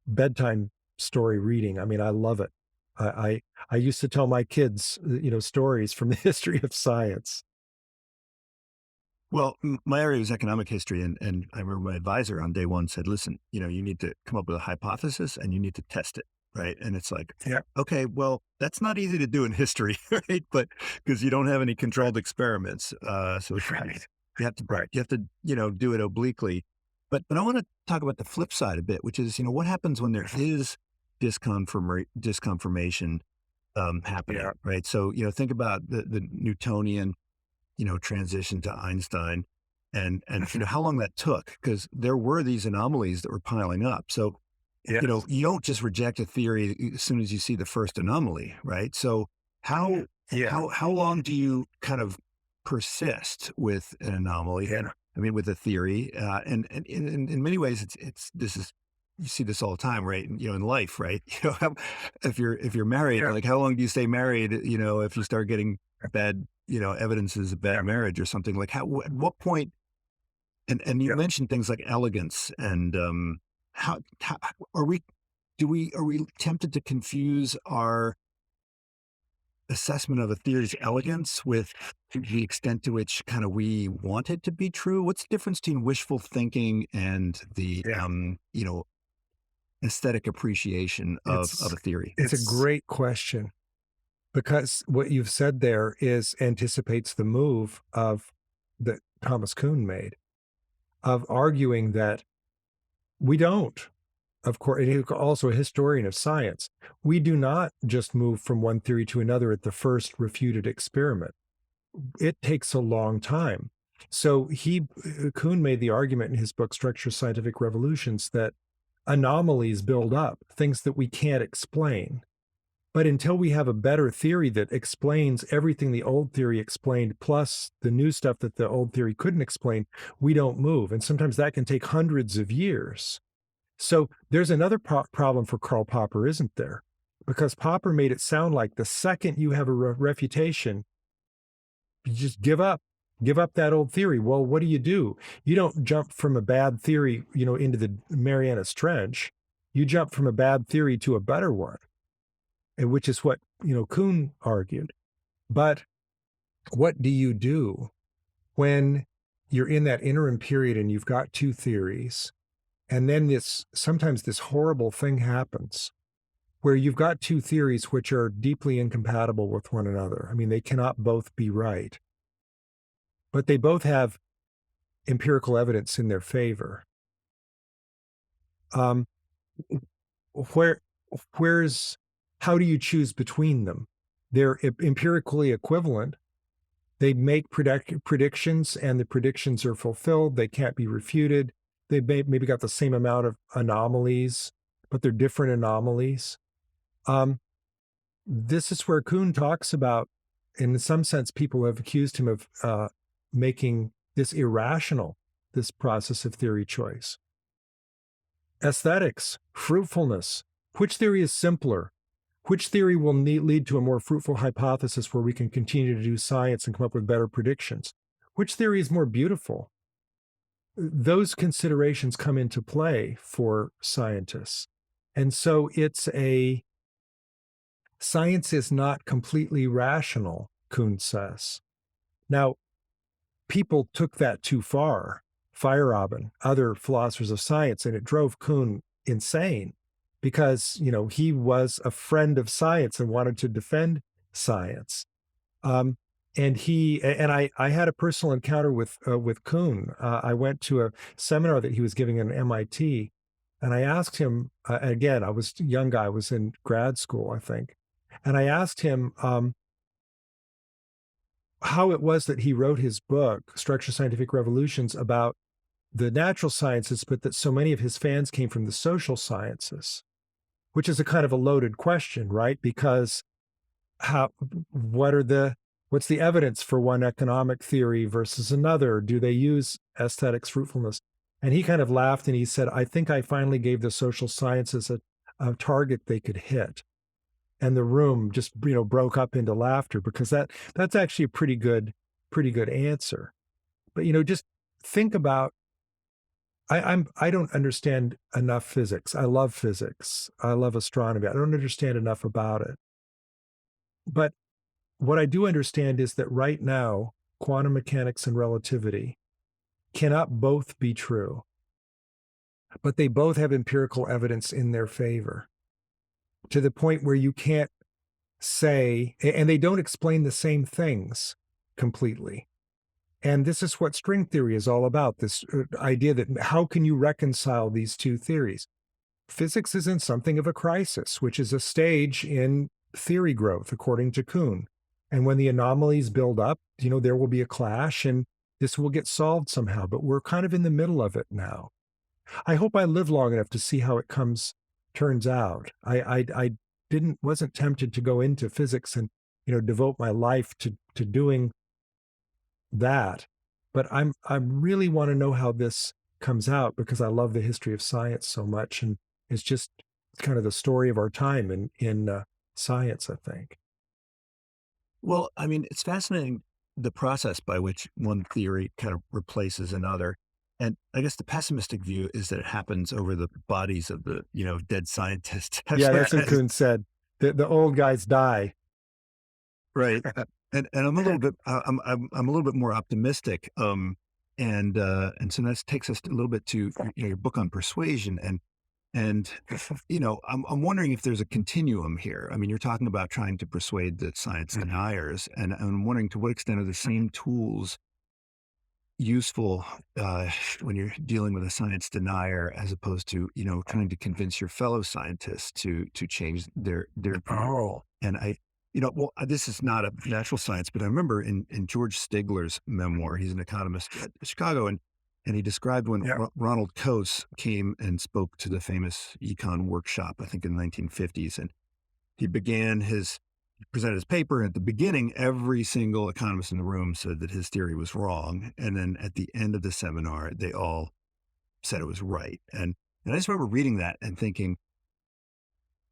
Speaker 3: bedtime story reading. I mean, I love it. I used to tell my kids, stories from the history of science.
Speaker 2: Well, my area was economic history, and I remember my advisor on day one said, listen, you need to come up with a hypothesis and you need to test it, right? And it's like,
Speaker 3: Yeah.
Speaker 2: Okay, well, that's not easy to do in history, right? But because you don't have any controlled experiments, so
Speaker 3: Right.
Speaker 2: you have to do it obliquely. But I want to talk about the flip side a bit, which is what happens when there is disconfirmation happening,
Speaker 3: Yeah.
Speaker 2: right? So think about the Newtonian transition to Einstein, and how long that took, because there were these anomalies that were piling up. So
Speaker 3: Yes.
Speaker 2: you don't just reject a theory as soon as you see the first anomaly, right? So how long do you kind of persist with an anomaly?
Speaker 3: Yeah.
Speaker 2: I mean, with a theory, and in many ways, you see this all the time, right? In life, right? If you're married,
Speaker 3: Yeah.
Speaker 2: like how long do you stay married? If you start getting bad, evidences of bad marriage or something, like at what point? And you mentioned things like elegance, and how are we tempted to confuse our assessment of a theory's elegance with the extent to which kind of we want it to be true? What's the difference between wishful thinking and the aesthetic appreciation of a theory?
Speaker 3: It's a great question, because what you've said there anticipates the move that Thomas Kuhn made, of arguing that we don't. Of course, and he's also a historian of science. We do not just move from one theory to another at the first refuted experiment. It takes a long time. So Kuhn made the argument in his book, Structure of Scientific Revolutions, that anomalies build up, things that we can't explain. But until we have a better theory that explains everything the old theory explained, plus the new stuff that the old theory couldn't explain, we don't move. And sometimes that can take hundreds of years. So there's another problem for Karl Popper, isn't there? Because Popper made it sound like the second you have a refutation, you just give up. Give up that old theory. Well, what do? You don't jump from a bad theory, into the Marianas Trench. You jump from a bad theory to a better one, and which is what, Kuhn argued. But what do you do when you're in that interim period and you've got two theories, and then sometimes this horrible thing happens where you've got two theories which are deeply incompatible with one another. I mean, they cannot both be right, but they both have empirical evidence in their favor. Um, where where's How do you choose between them? They're empirically equivalent. They make predictions, and the predictions are fulfilled. They can't be refuted. They maybe got the same amount of anomalies, but they're different anomalies. Um, this is where Kuhn talks about, in some sense, people have accused him of making this irrational, this process of theory choice. Aesthetics, fruitfulness. Which theory is simpler? Which theory will lead to a more fruitful hypothesis where we can continue to do science and come up with better predictions? Which theory is more beautiful? Those considerations come into play for scientists. And so science is not completely rational, Kuhn says. Now, people took that too far, Feyerabend, other philosophers of science, and it drove Kuhn insane because, he was a friend of science and wanted to defend science. And I had a personal encounter with Kuhn. I went to a seminar that he was giving at MIT, and I asked him, again, I was a young guy, I was in grad school, I think. And I asked him how it was that he wrote his book, Structure Scientific Revolutions, about the natural sciences, but that so many of his fans came from the social sciences, which is a kind of a loaded question, right? Because what's the evidence for one economic theory versus another? Do they use aesthetics, fruitfulness? And he kind of laughed and he said, I think I finally gave the social sciences a target they could hit. And the room just, broke up into laughter, because that's actually a pretty good answer. But, just think about, I don't understand enough physics. I love physics. I love astronomy. I don't understand enough about it. But what I do understand is that right now, quantum mechanics and relativity cannot both be true, but they both have empirical evidence in their favor, to the point where you can't say, and they don't explain the same things completely. And this is what string theory is all about, this idea that how can you reconcile these two theories? Physics is in something of a crisis, which is a stage in theory growth, according to Kuhn. And when the anomalies build up, there will be a clash and this will get solved somehow, but we're kind of in the middle of it now. I hope I live long enough to see how it turns out. I wasn't tempted to go into physics and, devote my life to doing that. But I really want to know how this comes out, because I love the history of science so much. And it's just kind of the story of our time in science, I think.
Speaker 2: Well, I mean, it's fascinating, the process by which one theory kind of replaces another. And I guess the pessimistic view is that it happens over the bodies of the, dead scientists.
Speaker 3: Yeah, that's what Kuhn said. The old guys die.
Speaker 2: Right. And I'm a little bit I'm a little bit more optimistic. And so that takes us a little bit to your book on persuasion, and I'm wondering if there's a continuum here. I mean, you're talking about trying to persuade the science deniers, and I'm wondering to what extent are the same tools useful when you're dealing with a science denier, as opposed to trying to convince your fellow scientists to change their
Speaker 3: Oh.
Speaker 2: and well, this is not a natural science, but I remember in George Stigler's memoir, he's an economist at Chicago, and he described when Ronald Coase came and spoke to the famous econ workshop, I think in the 1950s, and he presented his paper. And at the beginning, every single economist in the room said that his theory was wrong. And then at the end of the seminar, they all said it was right. And I just remember reading that and thinking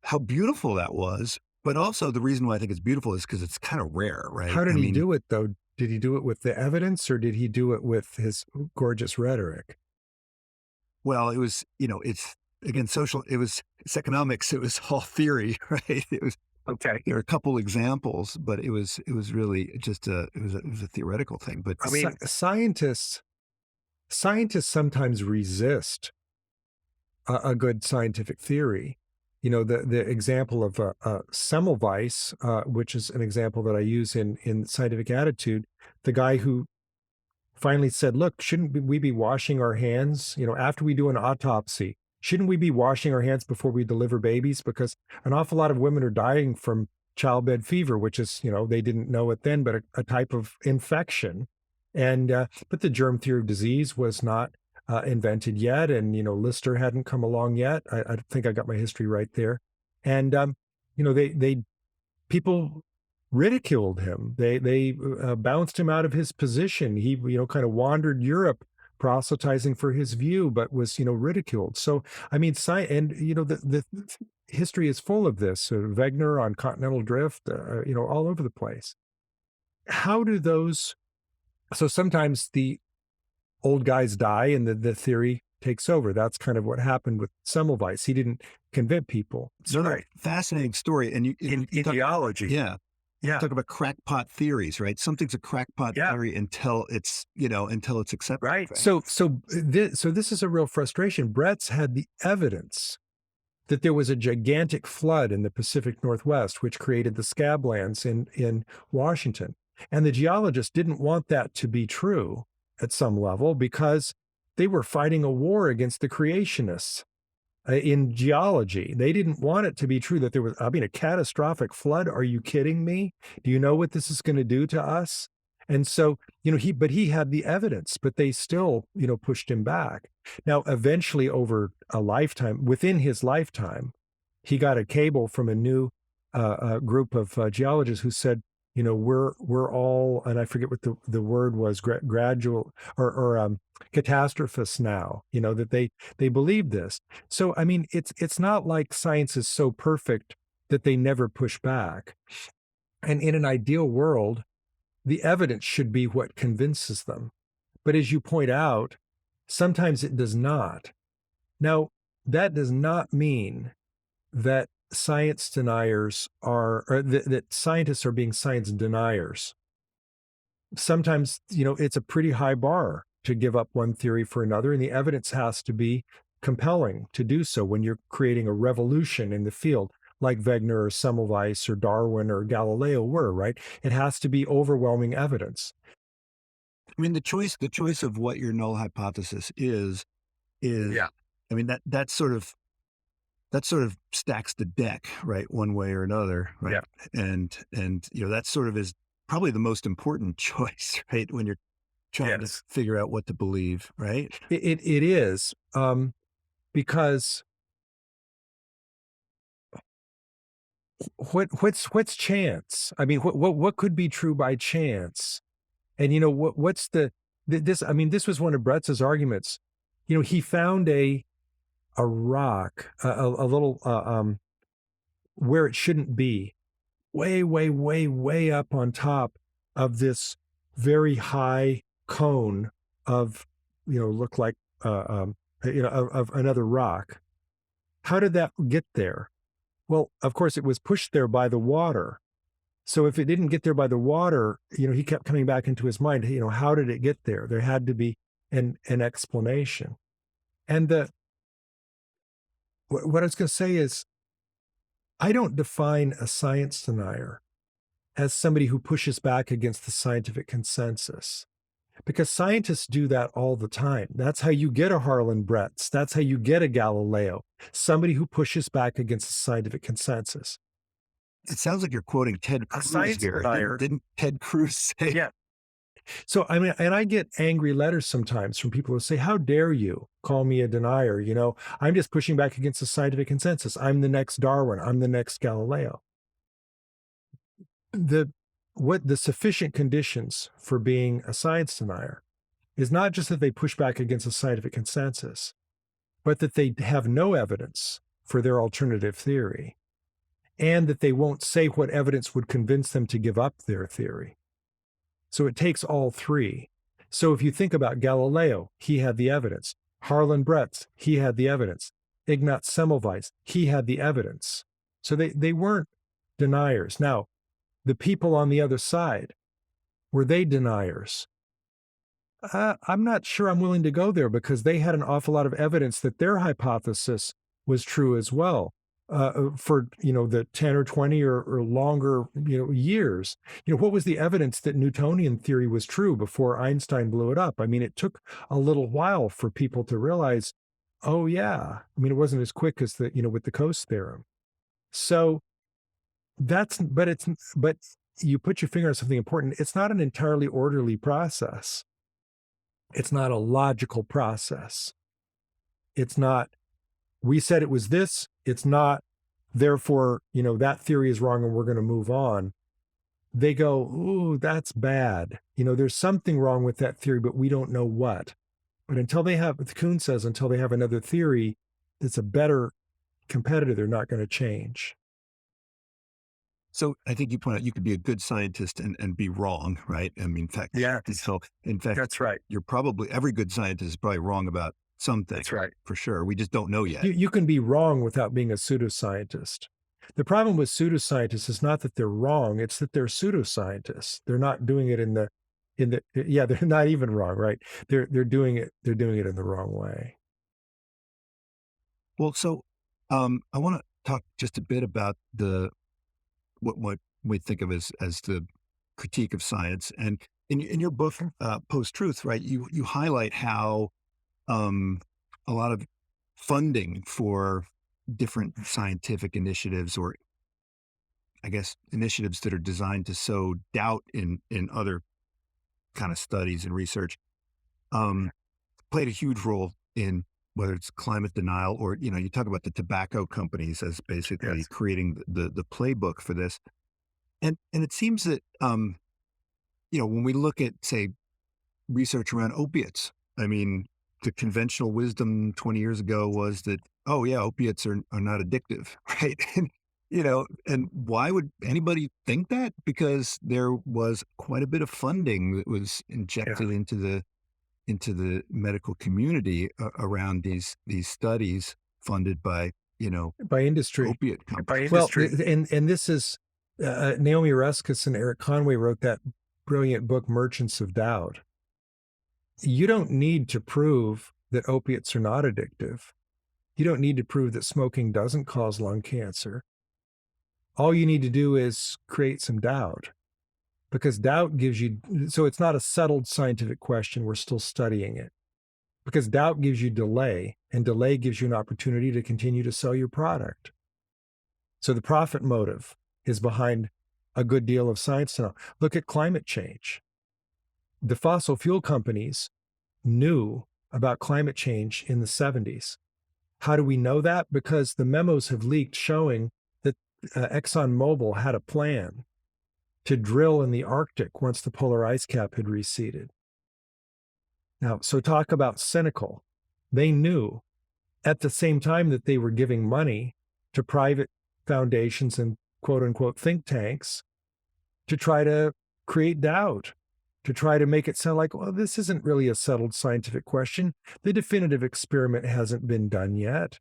Speaker 2: how beautiful that was. But also the reason why I think it's beautiful is because it's kind of rare, right?
Speaker 3: How did he do it, though? Did he do it with the evidence, or did he do it with his gorgeous rhetoric?
Speaker 2: Well, it was, it's again it's economics. It was all theory, right? It was
Speaker 3: Okay.
Speaker 2: there are a couple examples, but it was really just a theoretical thing. But I mean,
Speaker 3: Scientists sometimes resist a good scientific theory. The example of Semmelweis, which is an example that I use in scientific attitude, the guy who finally said, "Look, shouldn't we be washing our hands? After we do an autopsy, shouldn't we be washing our hands before we deliver babies? Because an awful lot of women are dying from childbed fever, which is, they didn't know it then, but a type of infection. And but the germ theory of disease was not invented yet, and Lister hadn't come along yet. I think I got my history right there. And they people ridiculed him. They bounced him out of his position. He kind of wandered Europe proselytizing for his view, but was ridiculed. So I mean, and the history is full of this. Wegener on continental drift, all over the place. How do those? So sometimes the old guys die and the theory takes over. That's kind of what happened with Semmelweis. He didn't convince people.
Speaker 2: It's a fascinating story. And
Speaker 3: In ideology.
Speaker 2: Yeah.
Speaker 3: Yeah.
Speaker 2: Talk about crackpot theories, right? Something's a crackpot theory until it's accepted.
Speaker 3: Right. So this is a real frustration. Brett's had the evidence that there was a gigantic flood in the Pacific Northwest, which created the scablands in Washington. And the geologists didn't want that to be true at some level because they were fighting a war against the creationists in geology. They didn't want it to be true that there was, a catastrophic flood. Are you kidding me? Do you know what this is going to do to us? And so, he had the evidence, but they still, pushed him back. Now, eventually over within his lifetime, he got a cable from a new group of geologists who said, we're all, and I forget what the word was, gradual or catastrophists now, that they believe this. So, I mean, it's not like science is so perfect that they never push back. And in an ideal world, the evidence should be what convinces them. But as you point out, sometimes it does not. Now, that does not mean that science deniers that scientists are being science deniers. Sometimes, it's a pretty high bar to give up one theory for another, and the evidence has to be compelling to do so when you're creating a revolution in the field, like Wegener or Semmelweis or Darwin or Galileo were, right? It has to be overwhelming evidence.
Speaker 2: I mean, the choice of what your null hypothesis is,
Speaker 3: Yeah.
Speaker 2: I mean, that sort of stacks the deck, right, one way or another, right?
Speaker 3: Yeah.
Speaker 2: And that sort of is probably the most important choice, right, when you're trying to figure out what to believe, right?
Speaker 3: It is, because what's chance? I mean, what could be true by chance? And what's this? I mean, this was one of Bretz's arguments. He found a rock, a little where it shouldn't be, way, way, way, way up on top of this very high cone of, look like, of another rock. How did that get there? Well, of course, it was pushed there by the water. So if it didn't get there by the water, he kept coming back into his mind, how did it get there? There had to be an explanation. And what I was going to say is, I don't define a science denier as somebody who pushes back against the scientific consensus, because scientists do that all the time. That's how you get a Harlan Bretz. That's how you get a Galileo, somebody who pushes back against the scientific consensus.
Speaker 2: It sounds like you're quoting Ted Cruz here. Didn't Ted Cruz say?
Speaker 3: Yeah. So, I mean, and I get angry letters sometimes from people who say, how dare you call me a denier? I'm just pushing back against the scientific consensus. I'm the next Darwin. I'm the next Galileo. The sufficient conditions for being a science denier is not just that they push back against the scientific consensus, but that they have no evidence for their alternative theory, and that they won't say what evidence would convince them to give up their theory. So it takes all three. So if you think about Galileo, he had the evidence. Harlan Bretz, he had the evidence. Ignaz Semmelweis, he had the evidence. So they weren't deniers. Now, the people on the other side, were they deniers? I'm not sure I'm willing to go there, because they had an awful lot of evidence that their hypothesis was true as well, for the 10 or 20 or longer years. What was the evidence that Newtonian theory was true before Einstein blew it up? I mean, it took a little while for people to realize, oh yeah. I mean, it wasn't as quick as with the Coase theorem. So but you put your finger on something important. It's not an entirely orderly process. It's not a logical process. It's not, we said it was this, it's not, therefore, that theory is wrong and we're going to move on. They go, ooh, that's bad. There's something wrong with that theory, but we don't know what. But Kuhn says, until they have another theory that's a better competitor, they're not going to change.
Speaker 2: So I think you point out you could be a good scientist and be wrong, right? I mean, in fact,
Speaker 3: That's right.
Speaker 2: Every good scientist is probably wrong about something.
Speaker 3: That's right.
Speaker 2: For sure. We just don't know yet.
Speaker 3: You can be wrong without being a pseudoscientist. The problem with pseudoscientists is not that they're wrong, it's that they're pseudoscientists. They're not doing it they're not even wrong, right? They're doing it in the wrong way.
Speaker 2: Well, so I want to talk just a bit about what we think of as the critique of science. And in your book, Post-Truth, right, you highlight how a lot of funding for different scientific initiatives, or I guess initiatives that are designed to sow doubt in other kind of studies and research, played a huge role in whether it's climate denial or, you talk about the tobacco companies as basically creating the playbook for this. And it seems that, when we look at, say, research around opiates, I mean, the conventional wisdom 20 years ago was that, oh yeah, opiates are not addictive, right? And why would anybody think that? Because there was quite a bit of funding that was injected into the medical community around these studies funded by
Speaker 3: by industry,
Speaker 2: opiate companies.
Speaker 3: Well, and this is Naomi Oreskes and Eric Conway wrote that brilliant book, Merchants of Doubt. You don't need to prove that opiates are not addictive. You don't need to prove that smoking doesn't cause lung cancer. All you need to do is create some doubt, because doubt gives you, so it's not a settled scientific question. We're still studying it, because doubt gives you delay, and delay gives you an opportunity to continue to sell your product. So the profit motive is behind a good deal of science now. Look at climate change. The fossil fuel companies knew about climate change in the 70s. How do we know that? Because the memos have leaked showing that ExxonMobil had a plan to drill in the Arctic once the polar ice cap had receded. Now, so talk about cynical. They knew at the same time that they were giving money to private foundations and quote unquote think tanks to try to create doubt, to try to make it sound like, well, this isn't really a settled scientific question. The definitive experiment hasn't been done yet.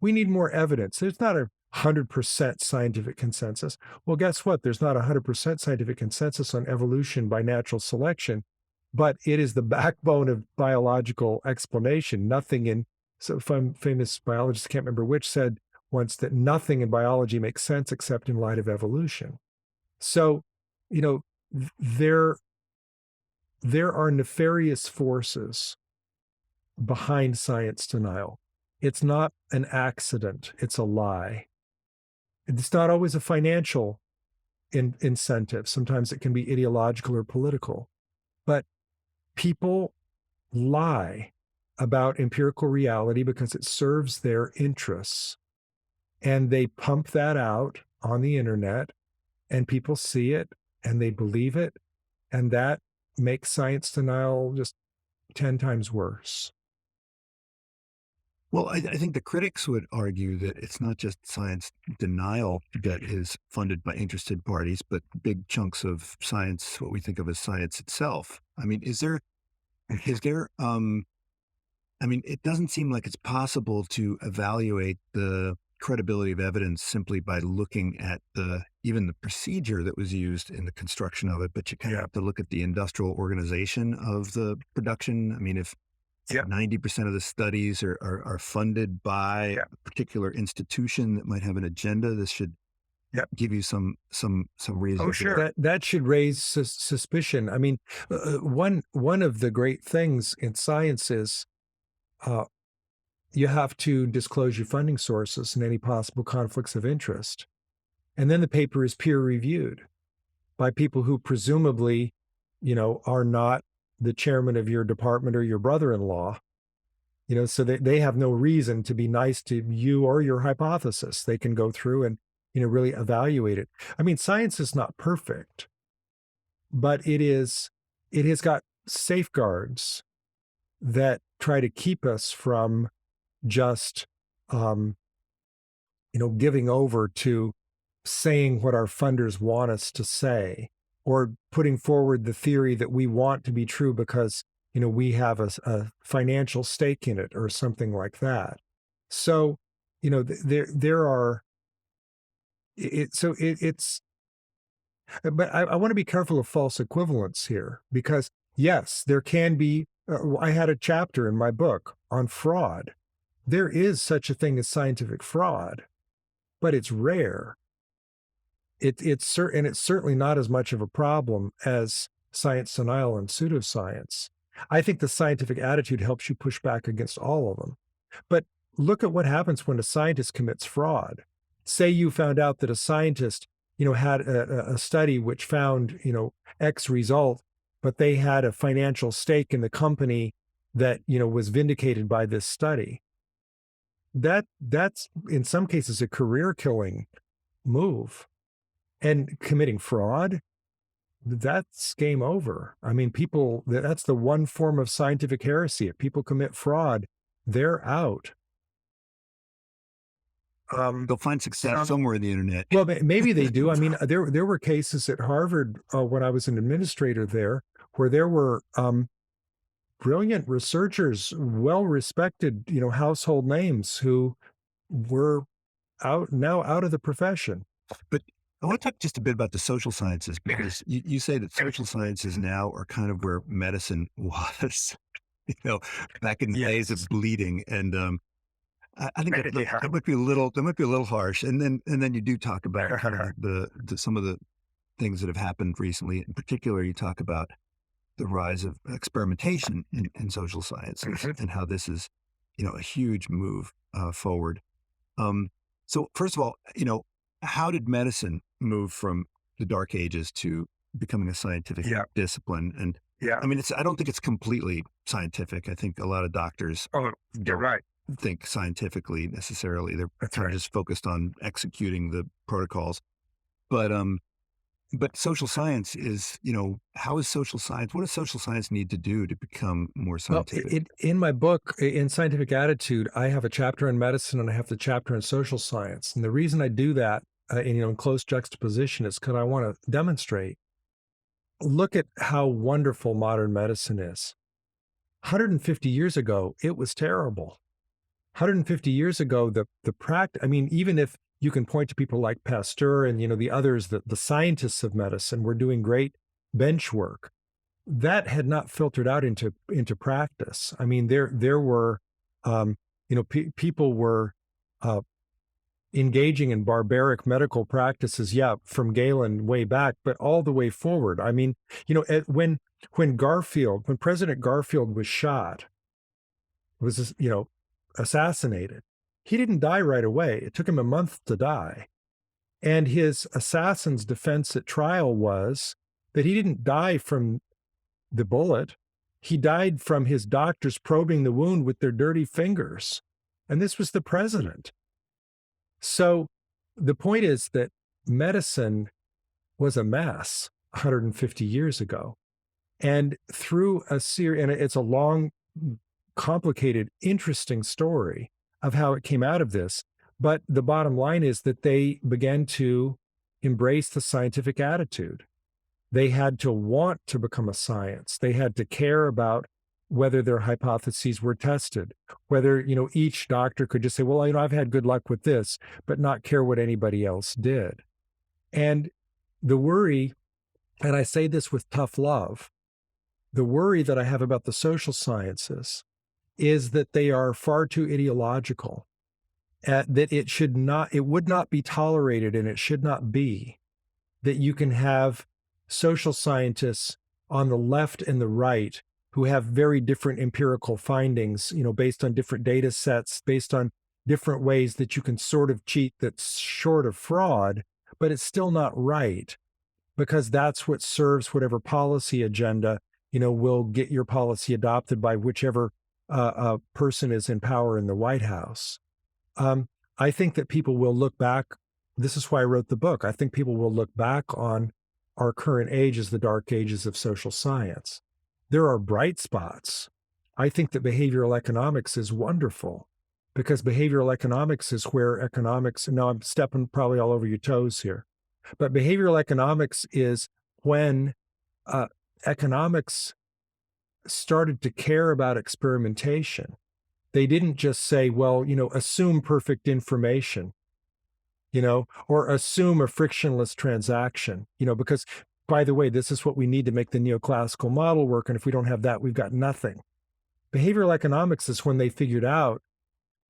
Speaker 3: We need more evidence. There's not a 100% scientific consensus. Well, guess what? There's not a 100% scientific consensus on evolution by natural selection, but it is the backbone of biological explanation. Famous biologist, I can't remember which, said once that nothing in biology makes sense except in light of evolution. So, there are nefarious forces behind science denial. It's not an accident. It's a lie. It's not always a financial incentive. Sometimes it can be ideological or political. But people lie about empirical reality because it serves their interests. And they pump that out on the internet, and people see it and they believe it. And that makes science denial just 10 times worse.
Speaker 2: Well, I think the critics would argue that it's not just science denial that is funded by interested parties, but big chunks of science, what we think of as science itself. I mean, is there, I mean, it doesn't seem like it's possible to evaluate the credibility of evidence simply by looking at even the procedure that was used in the construction of it, but you kind of have to look at the industrial organization of the production. I mean, if
Speaker 3: Yeah.
Speaker 2: 90% of the studies are funded by a particular institution that might have an agenda, this should
Speaker 3: Yep.
Speaker 2: give you some reason.
Speaker 3: Oh, sure. That should raise suspicion. I mean, one of the great things in science is uh, you have to disclose your funding sources and any possible conflicts of interest, and then the paper is peer reviewed by people who presumably, are not the chairman of your department or your brother-in-law. So they have no reason to be nice to you or your hypothesis. They can go through and really evaluate it. I mean, science is not perfect, but it has got safeguards that try to keep us from just giving over to saying what our funders want us to say, or putting forward the theory that we want to be true because we have a financial stake in it or something like that. So there are it's but I want to be careful of false equivalence here, because yes, there can be I had a chapter in my book on fraud. There is such a thing as scientific fraud, but it's rare. It's certainly not as much of a problem as science denial and pseudoscience. I think the scientific attitude helps you push back against all of them. But look at what happens when a scientist commits fraud. Say you found out that a scientist, had a study which found, X result, but they had a financial stake in the company that, was vindicated by this study. That's in some cases a career killing move. And committing fraud, that's game over. I mean, that's the one form of scientific heresy. If people commit fraud, they're out.
Speaker 2: They'll find success somewhere in the internet.
Speaker 3: Well, maybe they do. I mean, there were cases at Harvard when I was an administrator there, where there were brilliant researchers, well-respected, household names, who were out of the profession.
Speaker 2: But I want to talk just a bit about the social sciences, because you say that social sciences now are kind of where medicine was, back in the days of bleeding. And I think that might be a little harsh. And then you do talk about kind of some of the things that have happened recently. In particular, you talk about the rise of experimentation in social sciences and how this is, a huge move forward. So first of all, how did medicine move from the Dark Ages to becoming a scientific discipline? And I mean, I don't think it's completely scientific. I think a lot of doctors don't think scientifically necessarily. They're just focused on executing the protocols. But social science is, how is social science? What does social science need to do to become more scientific?
Speaker 3: Well, in my book, in Scientific Attitude, I have a chapter on medicine and I have the chapter on social science. And the reason I do that, in close juxtaposition, is because I want to demonstrate. Look at how wonderful modern medicine is. 150 years ago, it was terrible. 150 years ago, I mean, even if you can point to people like Pasteur and, the others, the scientists of medicine were doing great bench work, that had not filtered out into practice. I mean, there were, people were engaging in barbaric medical practices, from Galen way back, but all the way forward. I mean, when President Garfield was shot, was, assassinated, he didn't die right away. It took him a month to die. And his assassin's defense at trial was that he didn't die from the bullet. He died from his doctors probing the wound with their dirty fingers. And this was the president. So the point is that medicine was a mess 150 years ago. And through a series, and it's a long, complicated, interesting story. of how it came out of this. But the bottom line is that they began to embrace the scientific attitude. They had to want to become a science. They had to care about whether their hypotheses were tested, whether, each doctor could just say, well, I've had good luck with this, but not care what anybody else did. And the worry, and I say this with tough love, the worry that I have about the social sciences is that they are far too ideological, that it would not be tolerated, and it should not be that you can have social scientists on the left and the right who have very different empirical findings, based on different data sets, based on different ways that you can sort of cheat that's short of fraud, but it's still not right, because that's what serves whatever policy agenda, will get your policy adopted by whichever person is in power in the White House. I think that people will look back. This is why I wrote the book. I think people will look back on our current age as the dark ages of social science. There are bright spots. I think that behavioral economics is wonderful, because behavioral economics is where economics, now I'm stepping probably all over your toes here, but behavioral economics is when economics started to care about experimentation. They didn't just say, well, assume perfect information, or assume a frictionless transaction, because, by the way, this is what we need to make the neoclassical model work. And if we don't have that, we've got nothing. Behavioral economics is when they figured out,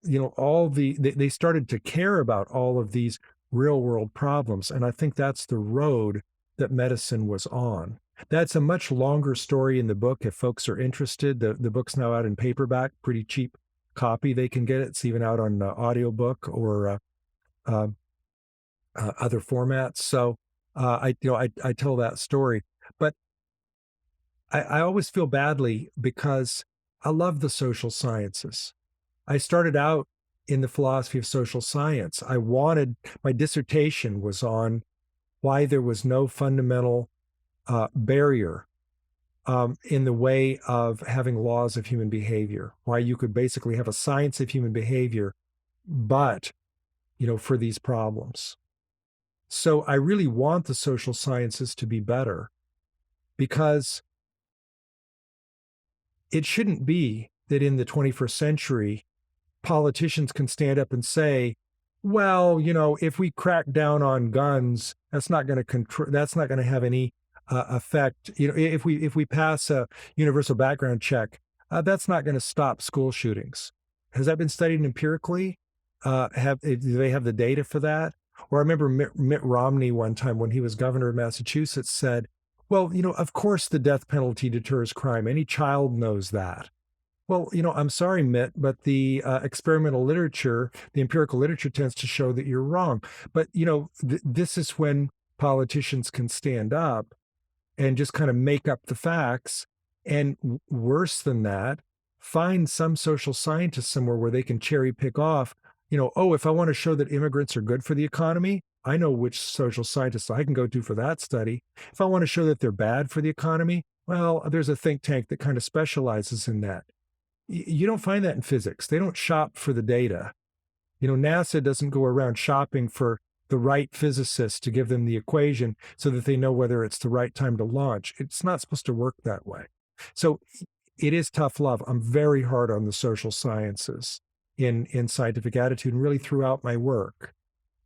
Speaker 3: they started to care about all of these real world problems. And I think that's the road that medicine was on. That's a much longer story in the book. If folks are interested, the book's now out in paperback, pretty cheap copy. They can get it. It's even out on audiobook or other formats. So I tell that story, but I always feel badly because I love the social sciences. I started out in the philosophy of social science. My dissertation was on why there was no fundamental barrier in the way of having laws of human behavior, why you could basically have a science of human behavior, but, for these problems. So I really want the social sciences to be better, because it shouldn't be that in the 21st century, politicians can stand up and say, well, if we crack down on guns, that's not going to have any effect. If we pass a universal background check, that's not going to stop school shootings. Has that been studied empirically? Do they have the data for that? Or I remember Mitt Romney one time when he was governor of Massachusetts said, well, of course the death penalty deters crime. Any child knows that. Well, I'm sorry, Mitt, but the experimental literature, the empirical literature tends to show that you're wrong. But, this is when politicians can stand up and just kind of make up the facts. And worse than that, find some social scientist somewhere where they can cherry pick off, if I want to show that immigrants are good for the economy, I know which social scientists I can go to for that study. If I want to show that they're bad for the economy, well, there's a think tank that kind of specializes in that. You don't find that in physics. They don't shop for the data. NASA doesn't go around shopping for the right physicists to give them the equation so that they know whether it's the right time to launch. It's not supposed to work that way. So it is tough love. I'm very hard on the social sciences in scientific attitude and really throughout my work.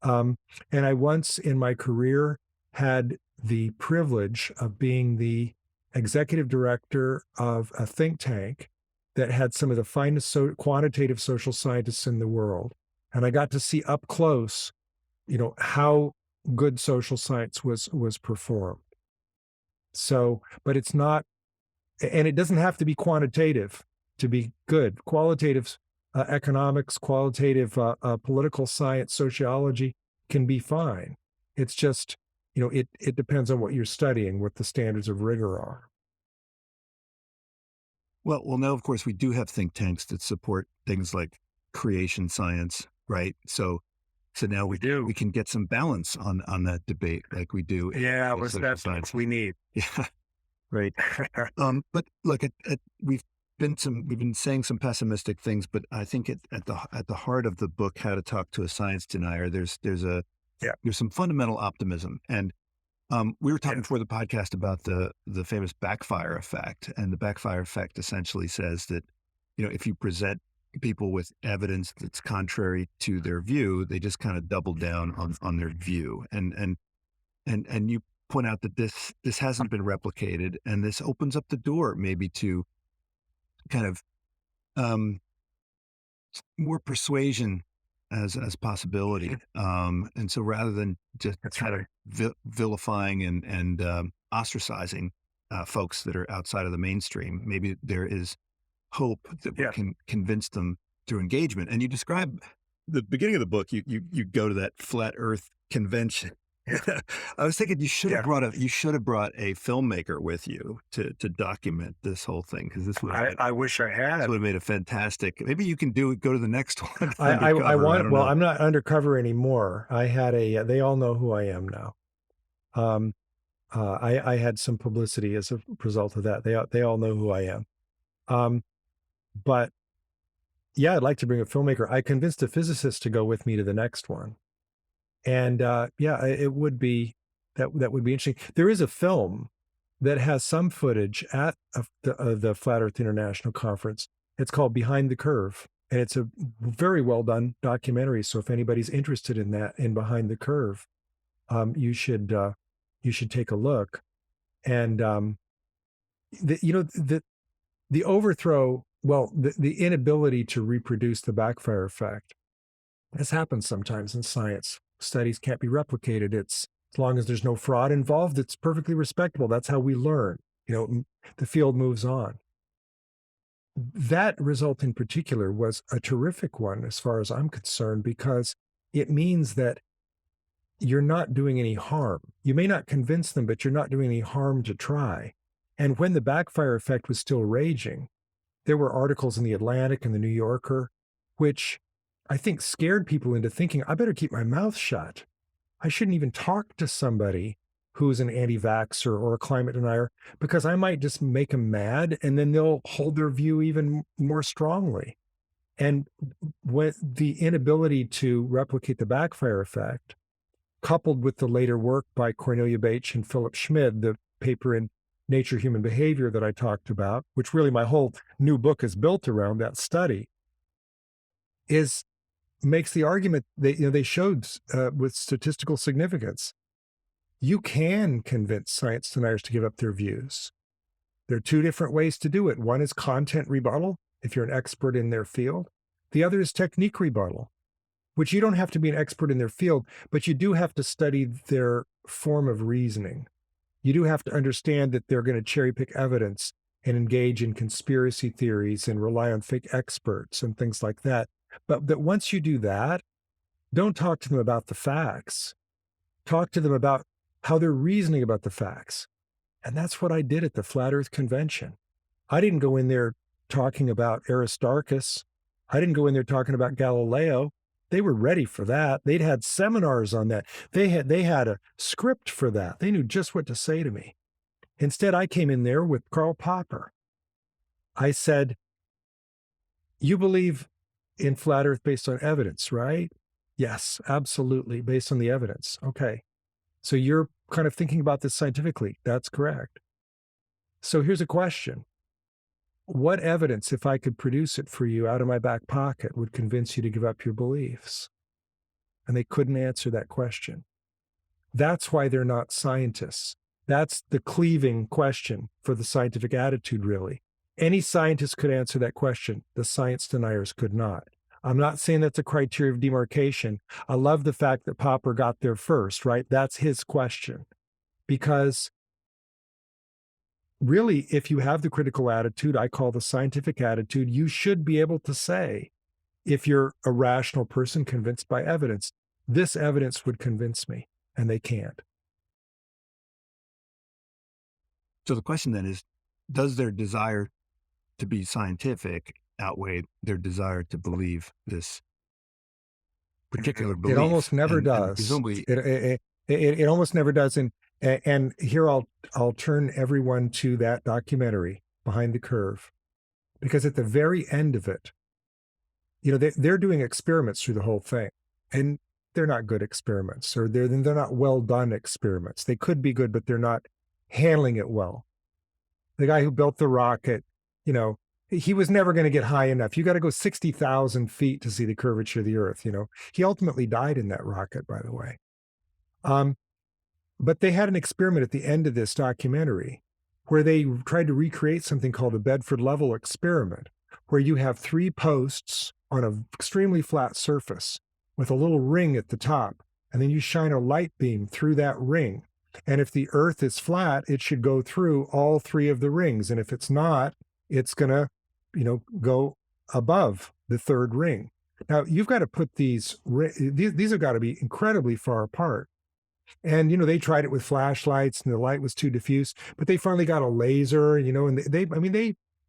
Speaker 3: And I once in my career had the privilege of being the executive director of a think tank that had some of the finest quantitative social scientists in the world. And I got to see up close, how good social science was performed. So, but it's not, and it doesn't have to be quantitative to be good. Qualitative economics, qualitative political science, sociology can be fine. It's just, it depends on what you're studying, what the standards of rigor are.
Speaker 2: Well, now, of course, we do have think tanks that support things like creation science, right? So now we can get some balance on that debate, like we do.
Speaker 3: Yeah, that's what we need.
Speaker 2: Yeah, right. But look, we've we've been saying some pessimistic things, but I think at the heart of the book, How to Talk to a Science Denier,
Speaker 3: Yeah.
Speaker 2: there's some fundamental optimism. And we were talking before the podcast about the famous backfire effect, and the backfire effect essentially says that, if you present people with evidence that's contrary to their view, they just kind of double down on their view. And you point out that this hasn't been replicated, and this opens up the door maybe to kind of more persuasion as possibility. And so rather than just kind of vilifying and ostracizing folks that are outside of the mainstream, maybe there is hope that we can convince them through engagement. And you describe the beginning of the book, you go to that flat earth convention. I was thinking you should have brought a filmmaker with you to document this whole thing, because this would
Speaker 3: I wish I had.
Speaker 2: this would have made a fantastic. Maybe you can go to the next one.
Speaker 3: I want.
Speaker 2: don't
Speaker 3: Well,
Speaker 2: know.
Speaker 3: I'm not undercover anymore. I had they all know who I am now. I had some publicity as a result of that. They all know who I am. But yeah, I'd like to bring a filmmaker. I convinced a physicist to go with me to the next one. And it would be that would be interesting. There is a film that has some footage at the Flat Earth International Conference. It's called Behind the Curve, and it's a very well done documentary. So if anybody's interested in that, in Behind the Curve, you should take a look. And the overthrow, well, the inability to reproduce the backfire effect, this happens sometimes in science. Studies can't be replicated. As long as there's no fraud involved, it's perfectly respectable. That's how we learn. The field moves on. That result in particular was a terrific one as far as I'm concerned, because it means that you're not doing any harm. You may not convince them, but you're not doing any harm to try. And when the backfire effect was still raging, there were articles in the Atlantic and the New Yorker, which I think scared people into thinking, I better keep my mouth shut. I shouldn't even talk to somebody who's an anti-vaxxer or a climate denier, because I might just make them mad, and then they'll hold their view even more strongly. And when the inability to replicate the backfire effect, coupled with the later work by Cornelia Bache and Philip Schmid, the paper in Nature Human Behavior that I talked about, which really my whole new book is built around that study, makes the argument that they showed with statistical significance, you can convince science deniers to give up their views. There are two different ways to do it. One is content rebuttal, if you're an expert in their field. The other is technique rebuttal, which you don't have to be an expert in their field, but you do have to study their form of reasoning. You do have to understand that they're going to cherry pick evidence and engage in conspiracy theories and rely on fake experts and things like that. But that once you do that, don't talk to them about the facts. Talk to them about how they're reasoning about the facts. And that's what I did at the Flat Earth Convention. I didn't go in there talking about Aristarchus. I didn't go in there talking about Galileo. They were ready for that. They'd had seminars on that. They had a script for that. They knew just what to say to me. Instead, I came in there with Karl Popper. I said, you believe in flat Earth based on evidence, right? Yes, absolutely, based on the evidence. Okay. So you're kind of thinking about this scientifically. That's correct. So here's a question. What evidence, if I could produce it for you out of my back pocket, would convince you to give up your beliefs? And they couldn't answer that question. That's why they're not scientists. That's the cleaving question for the scientific attitude, really. Any scientist could answer that question. The science deniers could not. I'm not saying that's a criteria of demarcation. I love the fact that Popper got there first, right? That's his question. Because really, if you have the critical attitude, I call the scientific attitude, you should be able to say, if you're a rational person convinced by evidence, this evidence would convince me, and they can't.
Speaker 2: So the question then is, does their desire to be scientific outweigh their desire to believe this particular belief?
Speaker 3: It almost never does.
Speaker 2: And presumably,
Speaker 3: it almost never does. And here I'll turn everyone to that documentary, Behind the Curve. because at the very end of it, they're doing experiments through the whole thing, and they're not good experiments, or they're not well done experiments. They could be good, but they're not handling it well. The guy who built the rocket, he was never going to get high enough. You got to go 60,000 feet to see the curvature of the Earth. He ultimately died in that rocket, by the way. But they had an experiment at the end of this documentary where they tried to recreate something called the Bedford level experiment, where you have 3 posts on an extremely flat surface with a little ring at the top, and then you shine a light beam through that ring. And if the Earth is flat, it should go through all 3 of the rings. And if it's not, it's going to, go above the 3rd ring. Now, you've got to put these have got to be incredibly far apart. And, they tried it with flashlights and the light was too diffuse, but they finally got a laser, and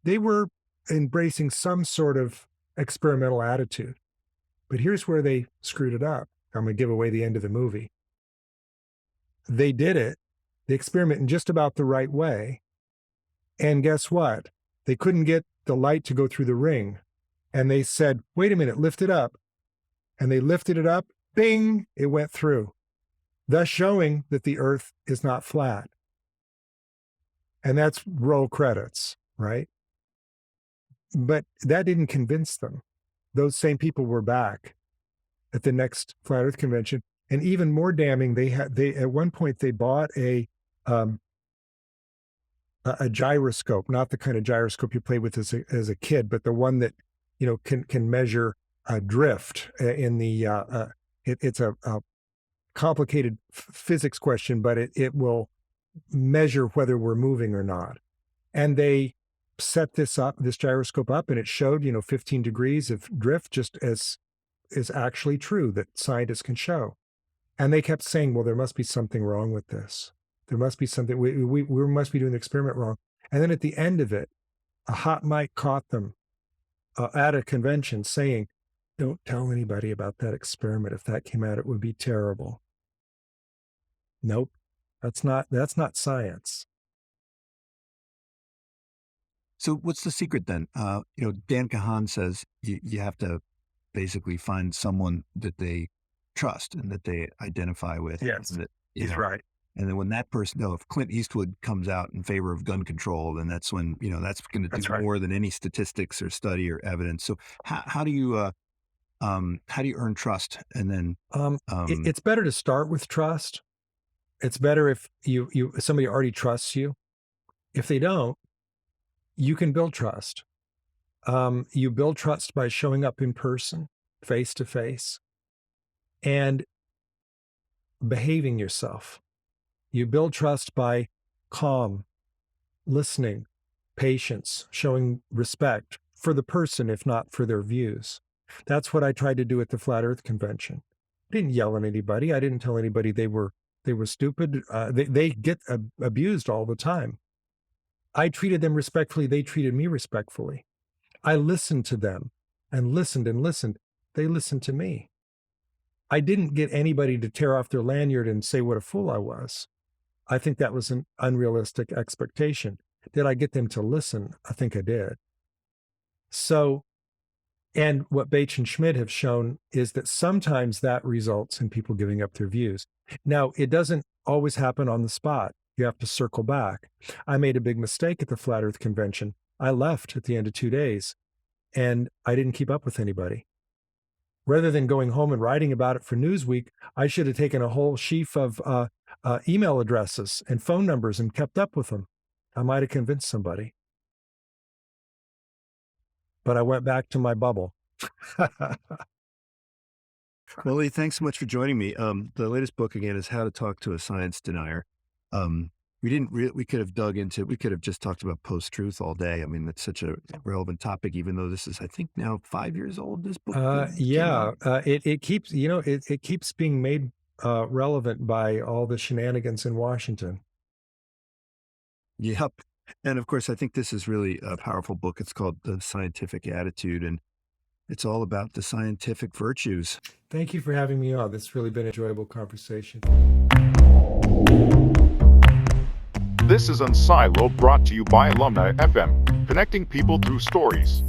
Speaker 3: they were embracing some sort of experimental attitude. But here's where they screwed it up. I'm going to give away the end of the movie. They did the experiment in just about the right way. And guess what? They couldn't get the light to go through the ring. And they said, wait a minute, lift it up. And they lifted it up, bing, it went through, thus showing that the Earth is not flat. And that's roll credits, right? But that didn't convince them. Those same people were back at the next Flat Earth convention. And even more damning, they at one point they bought a gyroscope, not the kind of gyroscope you play with as a kid, but the one that can measure drift in the. It's a complicated physics question, but it will measure whether we're moving or not. And they set this gyroscope up, and it showed 15 degrees of drift, just as is actually true that scientists can show. And they kept saying, well, there must be something wrong with this. There must be something, we must be doing the experiment wrong. And then at the end of it, a hot mic caught them at a convention saying, don't tell anybody about that experiment. If that came out, it would be terrible. Nope, that's not science.
Speaker 2: So what's the secret then? Dan Kahan says you have to basically find someone that they trust and that they identify with.
Speaker 3: Yes,
Speaker 2: he's
Speaker 3: right.
Speaker 2: And then when that person, if Clint Eastwood comes out in favor of gun control, then that's when, that's going to do more than any statistics or study or evidence. So how do you earn trust? And then
Speaker 3: it's better to start with trust. It's better if somebody already trusts you. If they don't, you can build trust. You build trust by showing up in person, face to face, and behaving yourself. You build trust by calm, listening, patience, showing respect for the person, if not for their views. That's what I tried to do at the Flat Earth Convention. I didn't yell at anybody. I didn't tell anybody they were stupid. They get abused all the time. I treated them respectfully. They treated me respectfully. I listened to them and listened and listened. They listened to me. I didn't get anybody to tear off their lanyard and say what a fool I was. I think that was an unrealistic expectation. Did I get them to listen? I think I did. So, and what Bache and Schmidt have shown is that sometimes that results in people giving up their views. Now, it doesn't always happen on the spot. You have to circle back. I made a big mistake at the Flat Earth Convention. I left at the end of 2 days, and I didn't keep up with anybody. Rather than going home and writing about it for Newsweek, I should have taken a whole sheaf of email addresses and phone numbers and kept up with them. I might have convinced somebody. But I went back to my bubble.
Speaker 2: Well, Lee, thanks so much for joining me. The latest book, again, is How to Talk to a Science Denier. We could have just talked about post-truth all day. I mean, that's such a relevant topic, even though this is, I think, now 5 years old, this book.
Speaker 3: It keeps, it keeps being made relevant by all the shenanigans in Washington.
Speaker 2: Yep. And of course, I think this is really a powerful book. It's called The Scientific Attitude, and it's all about the scientific virtues.
Speaker 3: Thank you for having me on. This has really been an enjoyable conversation.
Speaker 1: This is Unsilo, brought to you by Alumni FM, connecting people through stories.